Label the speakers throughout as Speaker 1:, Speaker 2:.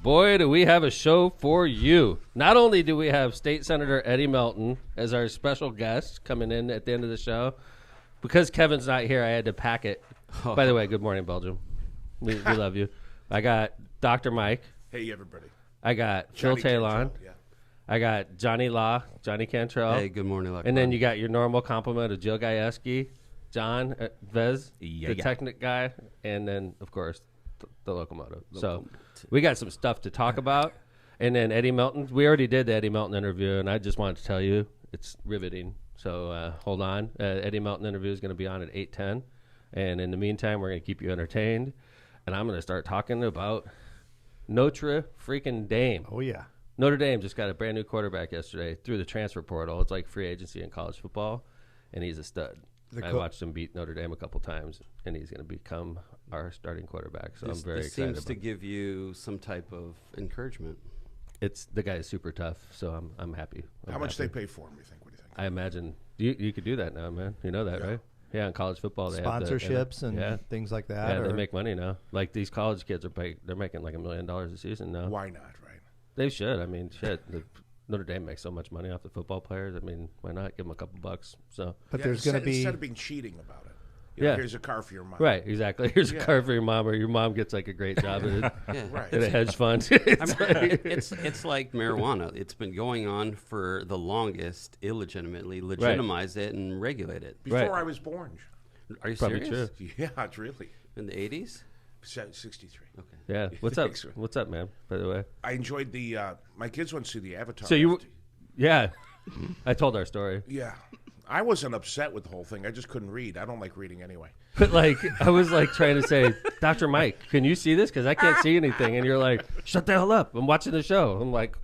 Speaker 1: boy, do we have a show for you. Not only do we have State Senator Eddie Melton as our special guest coming in at the end of the show, because Kevin's not here, I had to pack it. Oh. By the way, good morning, Belgium. We love you. I got Dr. Mike.
Speaker 2: Hey, everybody.
Speaker 1: I got Phil Taillon. Yeah. I got Johnny Cantrell.
Speaker 3: Hey, good morning, LOCPOD.
Speaker 1: And then you got your normal complement of Jill Gajewski, John Vez, the Technic guy, and then, of course, the locomotive. So we got some stuff to talk about. And then Eddie Melton. We already did the Eddie Melton interview, and I just wanted to tell you it's riveting. So hold on. Eddie Melton interview is going to be on at 8:10. And in the meantime, we're going to keep you entertained. And I'm going to start talking about Notre freaking Dame.
Speaker 4: Oh, yeah.
Speaker 1: Notre Dame just got a brand new quarterback yesterday through the transfer portal. It's like free agency in college football, and he's a stud. I watched him beat Notre Dame a couple times, and he's going to become our starting quarterback. So I'm very excited.
Speaker 3: This seems to give you some type of encouragement.
Speaker 1: The guy is super tough, so I'm happy.
Speaker 2: How much they pay for him? You think? What do you think?
Speaker 1: I imagine you could do that now, man. You know that, right? Yeah, in college football, they
Speaker 4: sponsorships and things like that.
Speaker 1: Yeah, they make money now. Like these college kids they're making like $1 million a season now.
Speaker 2: Why not? Right?
Speaker 1: They should. I mean, shit. Notre Dame makes so much money off the football players. I mean, why not give them a couple bucks? So,
Speaker 4: but there's going to be
Speaker 2: instead of being cheating about it. You know, here's a car for your mom.
Speaker 1: Right, exactly. Here's a car for your mom, or your mom gets like a great job at a hedge fund.
Speaker 3: It's like marijuana. It's been going on for the longest illegitimately. Legitimize it and regulate it.
Speaker 2: Before I was born.
Speaker 3: Are you
Speaker 1: Probably
Speaker 3: serious?
Speaker 1: True.
Speaker 2: Yeah, it's really.
Speaker 3: In the 80s?
Speaker 2: 63.
Speaker 3: Okay.
Speaker 1: Yeah. What's up? What's up, man? By the way,
Speaker 2: I enjoyed my kids went to see the Avatar.
Speaker 1: So I told our story.
Speaker 2: Yeah. I wasn't upset with the whole thing. I just couldn't read. I don't like reading anyway.
Speaker 1: But I was trying to say, Dr. Mike, can you see this? Because I can't see anything. And you're like, shut the hell up. I'm watching the show. I'm like,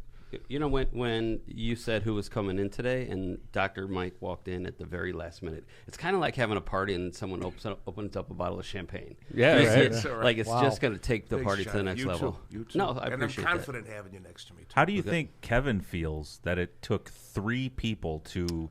Speaker 3: you know, when you said who was coming in today and Dr. Mike walked in at the very last minute, it's kind of like having a party and someone opens up a bottle of champagne.
Speaker 1: Yeah, right.
Speaker 3: It's like it's just going to take the party to the next level.
Speaker 2: You too.
Speaker 3: No, I appreciate
Speaker 2: I'm confident having you next to me, too.
Speaker 5: How do you think Kevin feels that it took 3 people to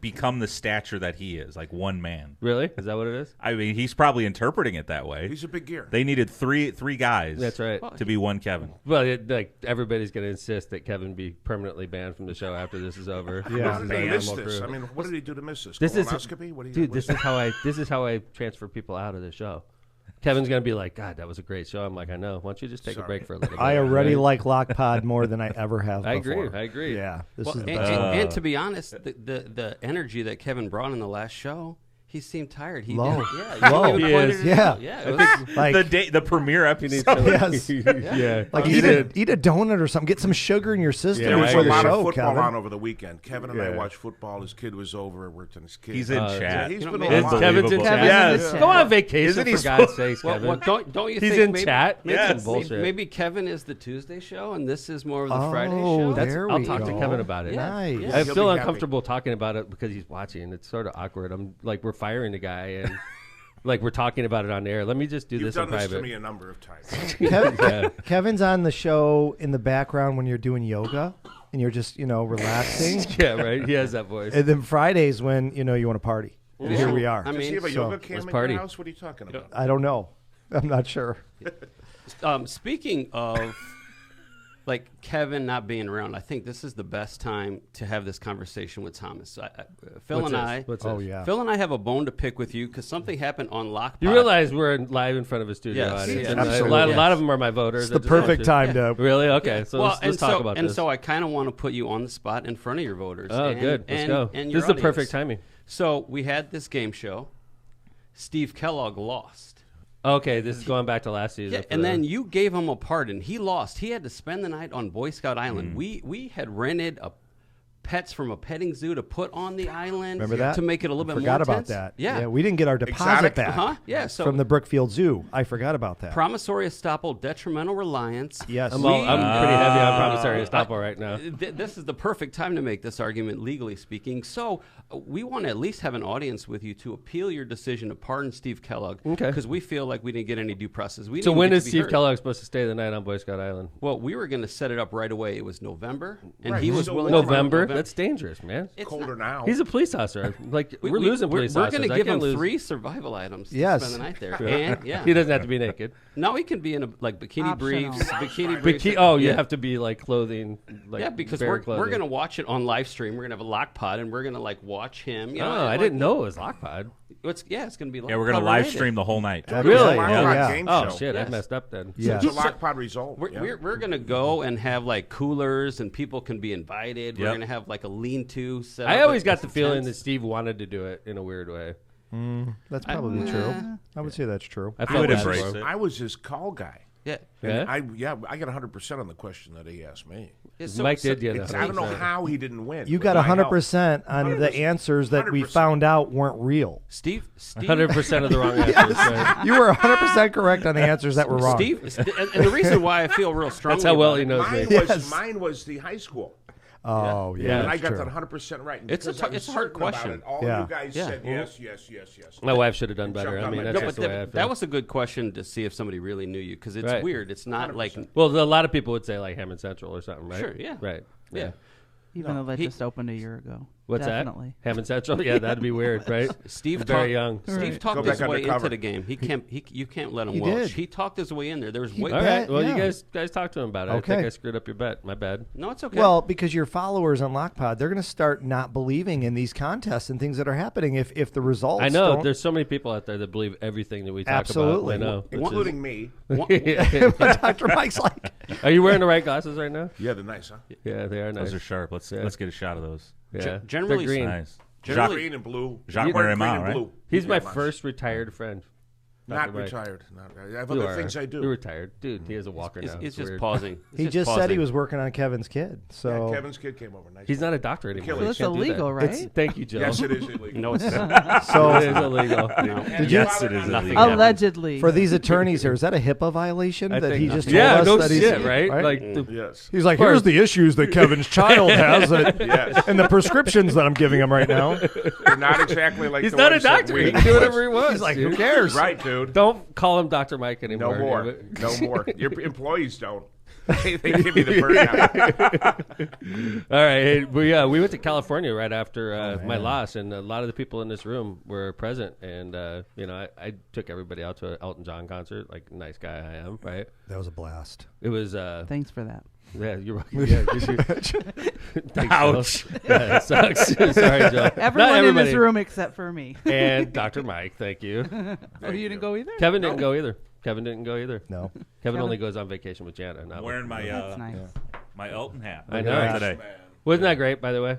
Speaker 5: become the stature that he is, like one man?
Speaker 1: Really? Is that what it is?
Speaker 5: I mean, he's probably interpreting it that way.
Speaker 2: He's a big gear.
Speaker 5: They needed three guys.
Speaker 1: That's right.
Speaker 5: To be one Kevin.
Speaker 1: Well, everybody's going to insist that Kevin be permanently banned from the show after this is over.
Speaker 2: Yeah. What did he miss this? I mean, what did he do to miss this? Colonoscopy?
Speaker 1: This is how I transfer people out of the show. Kevin's going to be like, God, that was a great show. I'm like, I know. Why don't you just take a break for a little bit?
Speaker 4: I already like LOCPOD more than I ever have before.
Speaker 1: I agree.
Speaker 4: Yeah. This is
Speaker 3: and to be honest, the energy that Kevin brought in the last show, he seemed tired.
Speaker 4: Low.
Speaker 3: Low.
Speaker 4: He is. Yeah.
Speaker 5: The premiere episode.
Speaker 4: Yes.
Speaker 1: Yeah.
Speaker 4: Like eat a donut or something. Get some sugar in your system
Speaker 2: There was
Speaker 4: before
Speaker 2: a lot
Speaker 4: the show,
Speaker 2: of football
Speaker 4: Kevin.
Speaker 2: on over the weekend. Kevin and I watched football. His kid was over. Worked on his kid.
Speaker 5: He's in chat.
Speaker 2: He's been
Speaker 1: Kevin's in chat.
Speaker 5: Yes.
Speaker 1: Go on vacation, for God's sakes, Kevin.
Speaker 3: Well, don't you
Speaker 1: He's
Speaker 3: think
Speaker 1: in chat?
Speaker 5: Yes.
Speaker 1: Bullshit.
Speaker 3: Maybe Kevin is the Tuesday show and this is more of the Friday show?
Speaker 1: I'll talk to Kevin about it.
Speaker 4: Nice.
Speaker 3: Yeah.
Speaker 1: I feel uncomfortable talking about it because he's watching. It's sort of awkward. I'm like, we're firing the guy and we're talking about it on air. Let me just do this in private.
Speaker 2: You've done this to me a number of times.
Speaker 4: Kevin's on the show in the background when you're doing yoga and you're just, relaxing.
Speaker 1: Yeah, right. He has that voice.
Speaker 4: And then Fridays when, you want to party. And here we are.
Speaker 3: I mean,
Speaker 2: does he have a yoga cam in your house? What are you talking about?
Speaker 4: I don't know. I'm not sure.
Speaker 3: Speaking of Kevin not being around, I think this is the best time to have this conversation with Thomas. Phil and I have a bone to pick with you because something happened on LOCPOD.
Speaker 1: You realize we're live in front of a studio audience.
Speaker 3: Yes,
Speaker 4: absolutely.
Speaker 1: A lot of them are my voters.
Speaker 4: It's the perfect time to...
Speaker 1: Really? Okay, so let's talk about this.
Speaker 3: And so I kind of want to put you on the spot in front of your voters.
Speaker 1: Oh, good. Let's go.
Speaker 3: And
Speaker 1: this is the perfect timing.
Speaker 3: So we had this game show. Steve Kellogg lost.
Speaker 1: Okay, this is going back to last season.
Speaker 3: Yeah, and then you gave him a pardon. He lost. He had to spend the night on Boy Scout Island. We had rented pets from a petting zoo to put on the island.
Speaker 4: Remember that?
Speaker 3: To make it a little bit more
Speaker 4: Forgot about
Speaker 3: intense.
Speaker 4: that.
Speaker 3: Yeah.
Speaker 4: We didn't get our deposit back.
Speaker 3: Uh-huh. Yeah, so
Speaker 4: from the Brookfield Zoo. I forgot about that.
Speaker 3: Promissory estoppel, detrimental reliance.
Speaker 4: Yes.
Speaker 1: I'm pretty heavy on promissory estoppel right now.
Speaker 3: This is the perfect time to make this argument, legally speaking. So we want to at least have an audience with you to appeal your decision to pardon Steve Kellogg.
Speaker 1: Okay.
Speaker 3: Because we feel like we didn't get any due process.
Speaker 1: So when is Steve Kellogg supposed to stay the night on Boy Scout Island?
Speaker 3: Well, we were going to set it up right away. It was November, and
Speaker 2: Right.
Speaker 3: he was
Speaker 2: So
Speaker 3: willing.
Speaker 1: November?
Speaker 3: him.
Speaker 1: That's dangerous, man.
Speaker 2: It's colder now.
Speaker 1: He's a police officer. Like we're losing police officers.
Speaker 3: We're going to give him 3 survival items to spend the night there. And,
Speaker 1: he doesn't have to be naked.
Speaker 3: No, he can be in a bikini briefs.
Speaker 1: You have to be like clothing. Like,
Speaker 3: because we're going to watch it on live stream. We're going to have a LOCPOD, and we're going to watch him.
Speaker 1: I didn't know it was LOCPOD.
Speaker 3: It's going to be.
Speaker 5: Yeah, we're going to live stream the whole night.
Speaker 1: Really?
Speaker 2: Oh
Speaker 1: shit! I messed up then.
Speaker 2: Yeah, it's a LOCPOD result.
Speaker 3: We're going to go and have like coolers, and people can be invited. We're going to have like a lean-to set up.
Speaker 1: I always got the feeling that Steve wanted to do it in a weird way.
Speaker 4: That's probably true. I would say that's true.
Speaker 5: I would embrace it.
Speaker 2: I was his call guy.
Speaker 3: Yeah.
Speaker 2: I got 100% on the question that he asked me.
Speaker 1: Mike did get 100%.
Speaker 2: I don't know how he didn't win.
Speaker 4: You got 100% on the answers that we found out weren't real.
Speaker 3: Steve
Speaker 1: 100% of the wrong answers. Right?
Speaker 4: You were 100% correct on the answers that were wrong.
Speaker 3: Steve, and the reason why I feel real strongly
Speaker 1: that's how well he knows me.
Speaker 2: Mine was the high school.
Speaker 4: Oh, yeah.
Speaker 2: And I got that 100% right.
Speaker 3: It's a hard question.
Speaker 2: All you guys said yes.
Speaker 1: My wife should have done better. I mean, that's just the way I feel.
Speaker 3: That was a good question to see if somebody really knew you, because it's weird. It's not 100%. Like...
Speaker 1: Well, a lot of people would say like Hammond Central or something, right?
Speaker 3: Sure, yeah.
Speaker 1: Right. Yeah.
Speaker 6: Even though that just opened a year ago.
Speaker 1: What's
Speaker 6: Definitely.
Speaker 1: that? Hammond Central? Yeah, that'd be weird, right?
Speaker 3: Steve
Speaker 1: very young.
Speaker 3: Steve talked his way into the game. You can't let him welch. He talked his way in there. There was
Speaker 1: all right. Well, you guys talk to him about it.
Speaker 4: Okay.
Speaker 1: I think I screwed up your bet. My bad.
Speaker 3: No, it's okay.
Speaker 4: Well, because your followers on LOCPOD, they're going to start not believing in these contests and things that are happening if the results.
Speaker 1: I know.
Speaker 4: Don't...
Speaker 1: There's so many people out there that believe everything that we talk
Speaker 4: Absolutely.
Speaker 1: about. I know.
Speaker 2: Including me.
Speaker 4: Dr. Mike's like.
Speaker 1: Are you wearing the right glasses right now?
Speaker 2: Yeah, they're nice, huh?
Speaker 1: Yeah, they are nice.
Speaker 5: Those are sharp. Let's get a shot of those.
Speaker 1: Yeah.
Speaker 3: Generally
Speaker 1: green.
Speaker 5: Nice.
Speaker 2: Green and blue.
Speaker 5: Jacques Maremont, right?
Speaker 2: Blue.
Speaker 1: He's my first retired friend.
Speaker 2: Not retired. I have other things I do.
Speaker 1: You're retired. Dude, he has a walker now.
Speaker 3: He's just pausing.
Speaker 4: He just said he was working on Kevin's kid. So
Speaker 2: yeah, Kevin's kid came over. Nice.
Speaker 1: He's not a doctor anymore.
Speaker 6: So it's illegal, right?
Speaker 1: Thank you, Joe.
Speaker 2: Yes, it is illegal.
Speaker 3: No, it's not.
Speaker 4: So
Speaker 1: it is illegal.
Speaker 3: No.
Speaker 5: Yes, it is illegal.
Speaker 6: Allegedly.
Speaker 4: For these attorneys here, is that a HIPAA violation that he just told us?
Speaker 1: No
Speaker 4: that
Speaker 1: shit, right?
Speaker 4: Like,
Speaker 2: yes.
Speaker 4: He's like, here's the issues that Kevin's child has, and the prescriptions that I'm giving him right now.
Speaker 2: They're not exactly like.
Speaker 1: He's not a doctor. He can do whatever he wants.
Speaker 4: He's like, who cares?
Speaker 2: Right, dude.
Speaker 1: Don't call him Dr. Mike anymore.
Speaker 2: No more. No more. Your employees don't. They give me the burnout.
Speaker 1: All right. Hey, we went to California right after my loss, and a lot of the people in this room were present. And, I took everybody out to an Elton John concert, like nice guy I am, right?
Speaker 4: That was a blast.
Speaker 1: It was.
Speaker 6: Thanks for that.
Speaker 1: Yeah, you're right. Yeah,
Speaker 5: Ouch.
Speaker 1: Yeah, it sucks. Sorry, Joe.
Speaker 6: Everyone in this room except for me.
Speaker 1: And Dr. Mike, thank you.
Speaker 6: You didn't go either?
Speaker 1: Kevin didn't go either.
Speaker 4: No.
Speaker 1: Kevin only goes on vacation with Jana.
Speaker 5: I'm wearing my
Speaker 6: nice.
Speaker 5: my Elton hat.
Speaker 1: I know.
Speaker 5: Today.
Speaker 1: Wasn't that great, by the way?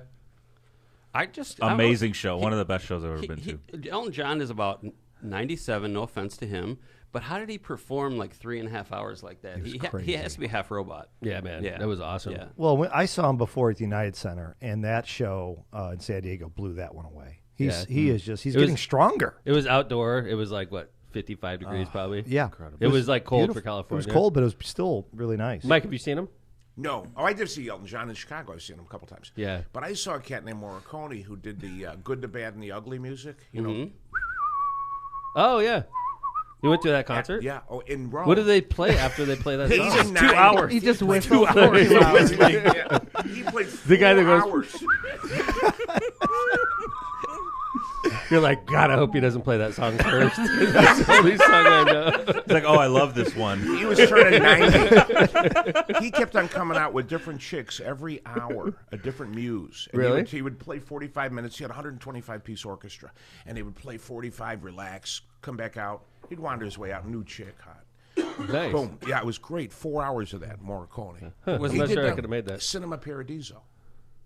Speaker 5: Amazing show. One of the best shows I've ever been to.
Speaker 3: Elton John is about 97. No offense to him. But how did he perform like 3.5 hours like that? He has to be half robot.
Speaker 1: Yeah, man. Yeah. That was awesome. Yeah.
Speaker 4: Well, I saw him before at the United Center, and that show in San Diego blew that one away. He's getting stronger.
Speaker 1: It was outdoor. It was like, 55 degrees probably?
Speaker 4: Yeah.
Speaker 1: Incredible. It was like cold for California.
Speaker 4: It was cold, but it was still really nice.
Speaker 1: Mike, have you seen him?
Speaker 2: No. Oh, I did see Elton John in Chicago. I've seen him a couple times.
Speaker 1: Yeah.
Speaker 2: But I saw a cat named Morricone who did the good, the bad, and the ugly music. You know.
Speaker 1: Oh, yeah. You went to that concert?
Speaker 2: Yeah. Oh, in Rome.
Speaker 1: What do they play after they play that song?
Speaker 2: 2 hours.
Speaker 6: He just whistled 2 hours.
Speaker 2: Yeah. He played 4 hours.
Speaker 1: You're like, God, I hope he doesn't play that song first. That's the only song I know.
Speaker 5: It's like, oh, I love this one.
Speaker 2: He was turning 90. He kept on coming out with different chicks every hour, a different muse. And
Speaker 1: really?
Speaker 2: He would play 45 minutes. He had a 125-piece orchestra. And he would play 45, relax, come back out. He'd wander his way out, new chick, hot.
Speaker 1: Nice.
Speaker 2: Boom. Yeah, it was great. 4 hours of that, Morricone.
Speaker 1: Wasn't that sure I could have made that.
Speaker 2: Cinema Paradiso.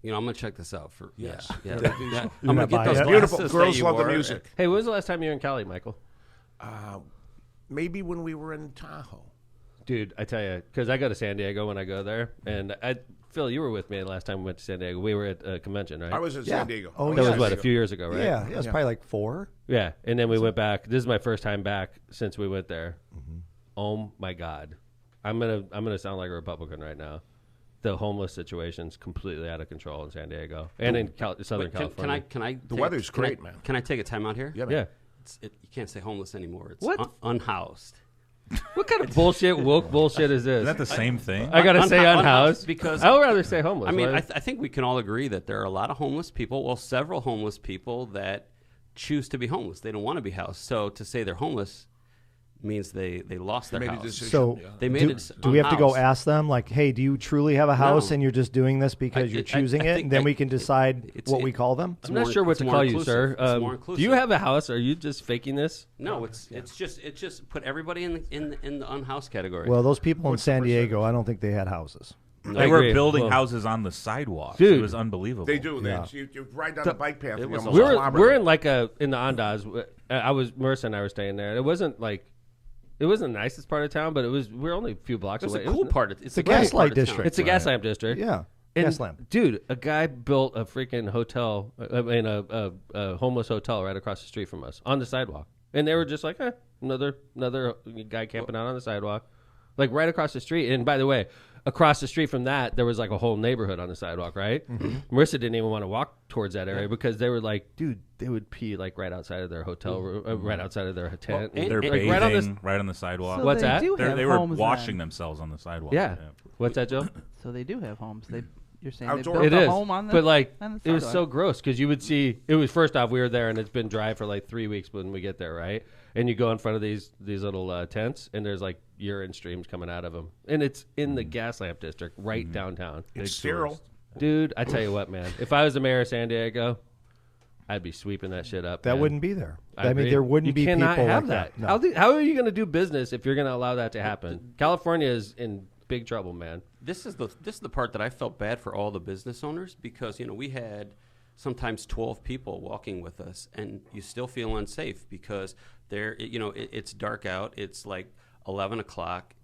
Speaker 3: I'm going to check this out.
Speaker 2: Yes.
Speaker 3: Yeah. I'm going to get those
Speaker 2: beautiful. Girls love the music.
Speaker 1: Hey, when was the last time you were in Cali, Michael?
Speaker 2: Maybe when we were in Tahoe.
Speaker 1: Dude, I tell you, because I go to San Diego when I go there, and Phil, you were with me the last time we went to San Diego. We were at a convention, right?
Speaker 2: I was at San Diego.
Speaker 4: Oh,
Speaker 1: that was, a few years ago, right?
Speaker 4: Yeah, it was probably like 4.
Speaker 1: Yeah, and then we went back. This is my first time back since we went there. Mm-hmm. Oh, my God. I'm gonna sound like a Republican right now. The homeless situation's completely out of control in San Diego and in Southern California.
Speaker 3: Can I?
Speaker 2: The weather's great, man.
Speaker 3: Can I take a time out here?
Speaker 2: Yeah.
Speaker 3: You can't say homeless anymore. It's
Speaker 1: what?
Speaker 3: Unhoused.
Speaker 1: What kind of bullshit, woke bullshit is this?
Speaker 5: Is that the same thing?
Speaker 1: I got to say unhoused
Speaker 3: because
Speaker 1: I would rather say homeless.
Speaker 3: I mean, I think we can all agree that there are a lot of homeless people. Well, several homeless people that choose to be homeless. They don't want to be housed. So to say they're homeless means they lost their house.
Speaker 4: So
Speaker 3: they made it.
Speaker 4: Do we have to go ask them, like, hey, do you truly have a house and you're just doing this because you're choosing it? And then we can decide what we call them?
Speaker 1: I'm not sure what to call you, sir. Do you have a house? Are you just faking this?
Speaker 3: No, it's just put everybody in the unhoused category.
Speaker 4: Well, those people in San Diego, I don't think they had houses.
Speaker 5: They were building houses on the sidewalk.
Speaker 1: Dude,
Speaker 5: it was unbelievable.
Speaker 2: They do. You ride down the bike path.
Speaker 1: We're in like in the Ondas. Marissa and I were staying there. It wasn't the nicest part of town, but we're only a few blocks away.
Speaker 3: It's a cool part. It's
Speaker 4: the Gaslamp district.
Speaker 1: It's a Gaslamp district.
Speaker 4: Yeah.
Speaker 1: Gaslamp. Dude, a guy built a freaking hotel, a homeless hotel right across the street from us on the sidewalk. And they were just like, another guy camping out on the sidewalk. Like right across the street. And by the way, across the street from that, there was like a whole neighborhood on the sidewalk, right? Mm-hmm. Marissa didn't even want to walk towards that area because they were like, dude, they would pee like right outside of their hotel room, right outside of their tent.
Speaker 5: Well, they're bathing right on the sidewalk.
Speaker 6: So
Speaker 1: What's that?
Speaker 5: They were washing themselves on the sidewalk.
Speaker 1: Yeah. What's that, Joe?
Speaker 6: So they do have homes. You're saying
Speaker 2: Outdoor.
Speaker 6: they built a home on the
Speaker 1: but like
Speaker 6: on the
Speaker 1: it was
Speaker 6: sidewalk.
Speaker 1: so gross because you would see it was first off we were there and it's been dry for like 3 weeks when we get there, right? And you go in front of these little tents and there's like urine streams coming out of them, and it's in the Gaslamp district right downtown.
Speaker 2: It's sterile,
Speaker 1: dude. I tell you what, man. If I was the mayor of San Diego, I'd be sweeping that shit up.
Speaker 4: That
Speaker 1: man.
Speaker 4: Wouldn't be there.
Speaker 1: I
Speaker 4: mean, there wouldn't be people
Speaker 1: have
Speaker 4: like
Speaker 1: that.
Speaker 4: No.
Speaker 1: How are you going to do business if you're going to allow that to happen? California is in big trouble, man.
Speaker 3: This is the part that I felt bad for all the business owners because we had sometimes 12 people walking with us, and you still feel unsafe because it's dark out. It's like 11 o'clock.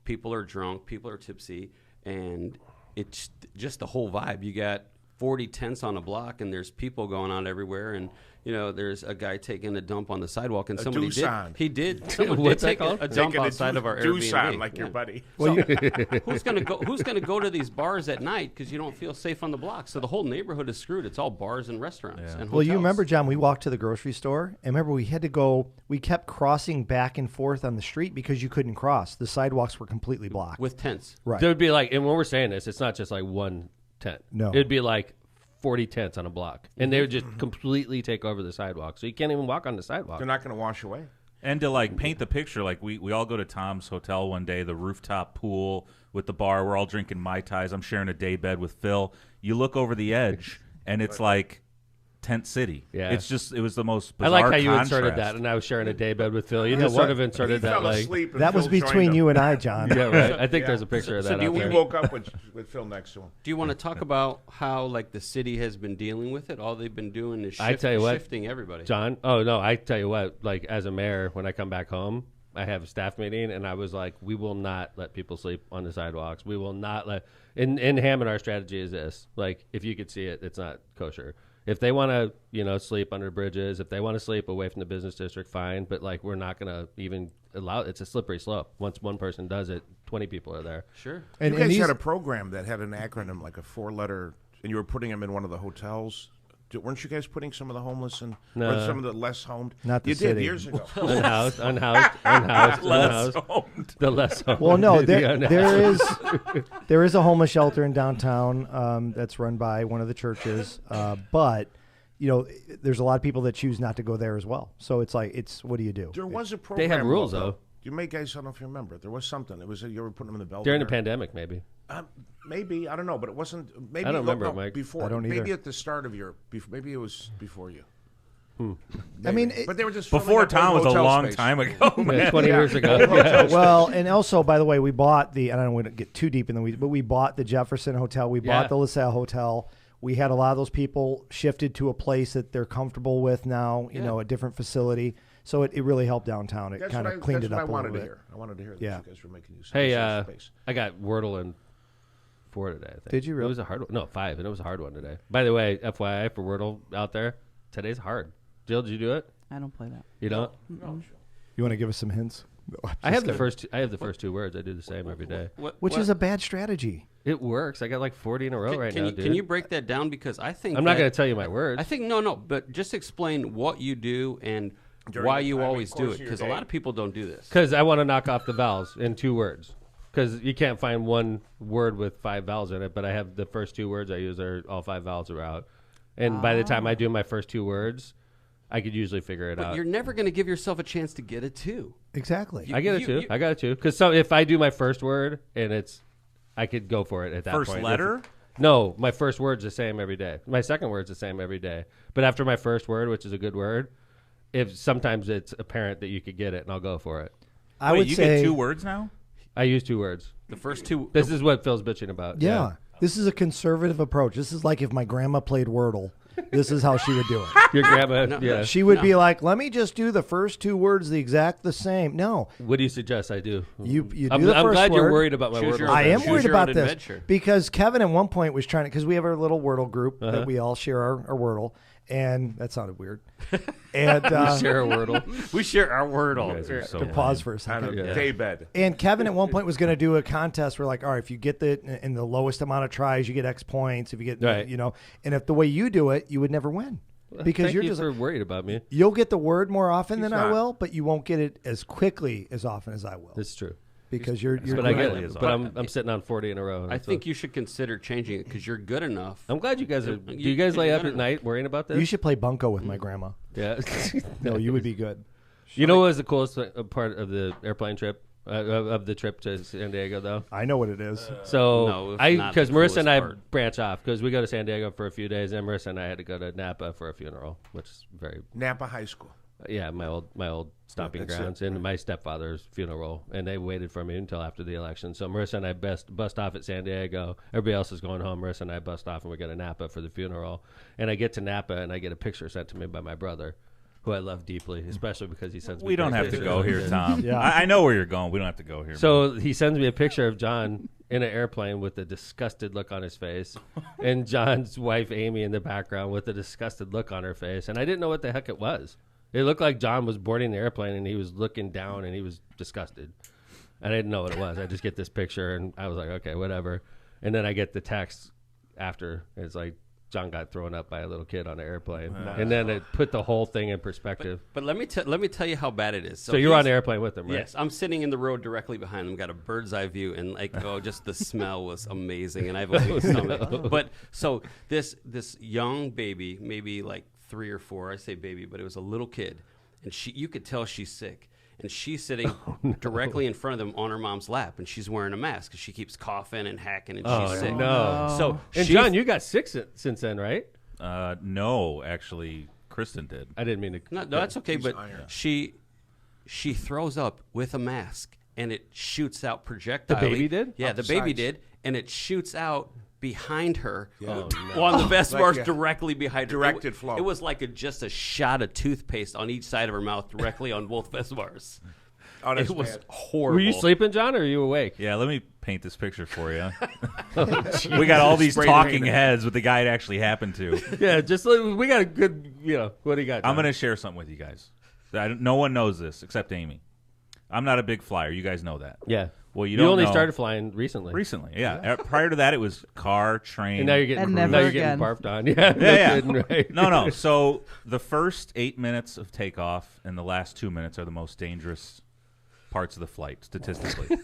Speaker 3: People are drunk. People are tipsy, and it's just the whole vibe. You got 40 tents on a block, and there's people going on everywhere, and there's a guy taking a dump on the sidewalk, and somebody did take a dump outside of our Airbnb,
Speaker 2: like your buddy.
Speaker 3: Well, who's gonna go to these bars at night because you don't feel safe on the block? So the whole neighborhood is screwed. It's all bars and restaurants and hotels.
Speaker 4: Well, you remember, John, we walked to the grocery store, and remember we kept crossing back and forth on the street because you couldn't cross. The sidewalks were completely blocked
Speaker 3: with tents.
Speaker 4: Right.
Speaker 1: There would be like, and when we're saying this, it's not just like one tent.
Speaker 4: No,
Speaker 1: it'd be like 40 tents on a block, and they would just completely take over the sidewalk, so you can't even walk on the sidewalk.
Speaker 2: They're not going to wash away.
Speaker 5: And to like paint the picture, like we all go to Tom's hotel one day, the rooftop pool with the bar. We're all drinking Mai Tais. I'm sharing a day bed with Phil. You look over the edge, and it's like Tent City.
Speaker 1: Yeah,
Speaker 5: it was the most bizarre
Speaker 1: I like how you
Speaker 5: contrast.
Speaker 1: inserted that, and I was sharing a day bed with Phil. You just sort of inserted that, like
Speaker 4: that was between you and I, John.
Speaker 1: Yeah, right. I think there's a picture of that.
Speaker 2: We woke up with Phil next to him.
Speaker 3: Do you want to talk about how like the city has been dealing with it? All they've been doing is shifting everybody.
Speaker 1: John. Oh no, I tell you what. Like as a mayor, when I come back home, I have a staff meeting, and I was like, we will not let people sleep on the sidewalks. We will not let. In Hammond, our strategy is this: like if you could see it, it's not kosher. If they want to, sleep under bridges, if they want to sleep away from the business district, fine. But like, we're not going to even allow it. It's a slippery slope. Once one person does it, 20 people are there.
Speaker 3: Sure.
Speaker 2: And you guys had a program that had an acronym, like a 4-letter, and you were putting them in one of the hotels. Weren't you guys putting some of the homeless or some of the less homed?
Speaker 4: Not the
Speaker 2: you
Speaker 4: city.
Speaker 2: did years ago.
Speaker 1: unhoused.
Speaker 5: Less homed.
Speaker 1: The less homed.
Speaker 4: Well, no, there is a homeless shelter in downtown that's run by one of the churches, but there's a lot of people that choose not to go there as well. So it's like what do you do?
Speaker 2: There was a program.
Speaker 1: They have rules though.
Speaker 2: You may guys, I don't know if you remember. There was something. It was you were putting them in the belt
Speaker 1: during the pandemic, maybe.
Speaker 2: Maybe I don't know, but it wasn't. Maybe
Speaker 1: I don't remember, Mike.
Speaker 2: Before.
Speaker 4: I don't either.
Speaker 2: Maybe at the start of your. Maybe it was before you.
Speaker 4: I mean,
Speaker 2: but they were just
Speaker 5: before Tom was a long
Speaker 2: space.
Speaker 5: time ago, man.
Speaker 1: 20 years ago. Yeah.
Speaker 4: Well, and also, by the way, we bought I don't want to get too deep in the weeds, but we bought the Jefferson Hotel. We bought the LaSalle Hotel. We had a lot of those people shifted to a place that they're comfortable with now, a different facility. So it really helped downtown. It kind of cleaned it up a little bit.
Speaker 2: I wanted to hear that you guys were making use of
Speaker 1: Hey,
Speaker 2: space.
Speaker 1: I got Wordle and 4 today, I think.
Speaker 4: Did you really?
Speaker 1: It was a hard one. No, 5, and it was a hard one today. By the way, FYI for Wordle out there, today's hard. Jill, did you do it?
Speaker 6: I don't play that.
Speaker 1: You don't?
Speaker 2: No, sure.
Speaker 4: You want to give us some hints? No,
Speaker 1: I have the first 2 words. I do the same every day.
Speaker 4: Which is a bad strategy.
Speaker 1: It works. I got like 40 in a row right now, dude.
Speaker 3: Can you break that down? Because I think
Speaker 1: I'm not going to tell you my words.
Speaker 3: I think no, but just explain what you do and why you always do it, because a lot of people don't do this.
Speaker 1: Because I want to knock off the vowels in 2 words. Because you can't find one word with 5 vowels in it, but I have the first 2 words I use are all 5 vowels are out. And by the time I do my first 2 words, I could usually figure it out.
Speaker 3: You're never going to give yourself a chance to get a 2.
Speaker 4: Exactly.
Speaker 1: I get a 2. I got a 2. Because if I do my first word and I could go for it at that point.
Speaker 5: First letter?
Speaker 1: No, my first word's the same every day. My second word's the same every day. But after my first word, which is a good word, if sometimes it's apparent that you could get it, and I'll go for it.
Speaker 4: I would say
Speaker 5: get 2 words now?
Speaker 1: I use 2 words.
Speaker 3: The first 2.
Speaker 1: This is what Phil's bitching about.
Speaker 4: Yeah. This is a conservative approach. This is like if my grandma played Wordle. This is how she would do it.
Speaker 1: Your grandma,
Speaker 4: She would be like, let me just do the first 2 words the same. No.
Speaker 1: What do you suggest I do?
Speaker 4: You do
Speaker 1: I'm
Speaker 4: the first
Speaker 1: glad
Speaker 4: word.
Speaker 1: you're worried about my Wordle.
Speaker 4: I am worried about this
Speaker 3: adventure.
Speaker 4: because Kevin at one point was trying to, because we have our little Wordle group that we all share our Wordle. And that sounded weird. And
Speaker 1: we share a Wordle.
Speaker 3: We share our Wordle.
Speaker 5: So
Speaker 4: pause for a second.
Speaker 2: Daybed.
Speaker 4: And Kevin at one point was going to do a contest where, like, all right, if you get in the lowest amount of tries, you get X points. If you get, and if the way you do it, you would never win. Because
Speaker 1: Thank
Speaker 4: you're
Speaker 1: you
Speaker 4: just
Speaker 1: for worried about me.
Speaker 4: You'll get the word more often than I
Speaker 2: not.
Speaker 4: will, but you won't get it as quickly as often as I will.
Speaker 1: It's true.
Speaker 4: Because you're
Speaker 1: But I get
Speaker 5: really
Speaker 1: it.
Speaker 5: is
Speaker 1: But
Speaker 5: awesome.
Speaker 1: I'm sitting on 40 in a row.
Speaker 3: I think you should consider changing it because you're good enough.
Speaker 1: I'm glad you guys are. Do you guys lay up at night worrying about this?
Speaker 4: You should play bunco with my grandma.
Speaker 1: Yeah.
Speaker 4: No, you would be good.
Speaker 1: You know what was the coolest part of the airplane trip? Of the trip to San Diego, though?
Speaker 4: I know what it is.
Speaker 1: So
Speaker 3: No, it's not
Speaker 1: because
Speaker 3: the
Speaker 1: Marissa and I
Speaker 3: coolest part.
Speaker 1: branch off because we go to San Diego for a few days, and Marissa and I had to go to Napa for a funeral, which is very
Speaker 2: Napa High School.
Speaker 1: my old stomping
Speaker 2: That's
Speaker 1: grounds
Speaker 2: it.
Speaker 1: and my stepfather's funeral, and they waited for me until after the election. So Marissa and I bust off at San Diego. Everybody else is going home. Marissa and I bust off, and we go to Napa for the funeral. And I get to Napa, and I get a picture sent to me by my brother, who I love deeply, especially because he sends me.
Speaker 5: We don't have to
Speaker 1: pictures.
Speaker 5: go here, Tom.
Speaker 4: Yeah.
Speaker 5: I know where you're going. We don't have to go here.
Speaker 1: So he sends me a picture of John in an airplane with a disgusted look on his face, and John's wife Amy in the background with a disgusted look on her face, and I didn't know what the heck it was. It looked like John was boarding the airplane, and he was looking down, and he was disgusted. And I didn't know what it was. I just get this picture, and I was like, okay, whatever. And then I get the text after. It's like, John got thrown up by a little kid on an airplane. And then it put the whole thing in perspective.
Speaker 3: But let me tell you how bad it is.
Speaker 1: So you're on the airplane with him, right?
Speaker 3: Yes, I'm sitting in the row directly behind him. Got a bird's eye view, and just the smell was amazing. And I have a weak stomach. But so this young baby, maybe like 3 or 4. I say baby, but it was a little kid, and you could tell she's sick. And she's sitting directly in front of them on her mom's lap, and she's wearing a mask because she keeps coughing and hacking, and she's sick.
Speaker 1: No.
Speaker 3: So
Speaker 1: And John, you got sick since then, right?
Speaker 5: No, actually, Kristen did.
Speaker 1: I didn't mean to.
Speaker 3: No, that's okay. But
Speaker 2: iron.
Speaker 3: she throws up with a mask, and it shoots out projectile.
Speaker 1: The baby did?
Speaker 3: Yeah,
Speaker 2: Up
Speaker 3: the
Speaker 2: the
Speaker 3: baby
Speaker 2: sides.
Speaker 3: did, and it shoots out behind her
Speaker 2: Yeah.
Speaker 3: on the vest
Speaker 2: Like
Speaker 3: bars
Speaker 2: a
Speaker 3: directly behind her.
Speaker 2: directed flow.
Speaker 3: It was like just a shot of toothpaste on each side of her mouth directly on both vest bars.
Speaker 2: Oh, that's
Speaker 3: It was
Speaker 2: bad.
Speaker 3: horrible.
Speaker 1: Were you sleeping, John, or are you awake?
Speaker 5: Yeah, let me paint this picture for you. We got all these
Speaker 2: Spray
Speaker 5: talking
Speaker 2: painted.
Speaker 5: heads with the guy it actually happened to.
Speaker 1: Yeah, we got a good, what do you got, John?
Speaker 5: I'm going to share something with you guys. No one knows this except Amy. I'm not a big flyer. You guys know that.
Speaker 1: Yeah.
Speaker 5: Well, you
Speaker 1: You
Speaker 5: don't
Speaker 1: only
Speaker 5: know.
Speaker 1: started flying recently.
Speaker 5: Recently, yeah. Prior to that, it was car, train.
Speaker 1: And now you're getting,
Speaker 6: And never
Speaker 1: now you're
Speaker 6: again.
Speaker 1: getting barfed on. Yeah,
Speaker 5: Yeah.
Speaker 1: kidding, right?
Speaker 5: No. So the first 8 minutes of takeoff and the last 2 minutes are the most dangerous parts of the flight, statistically.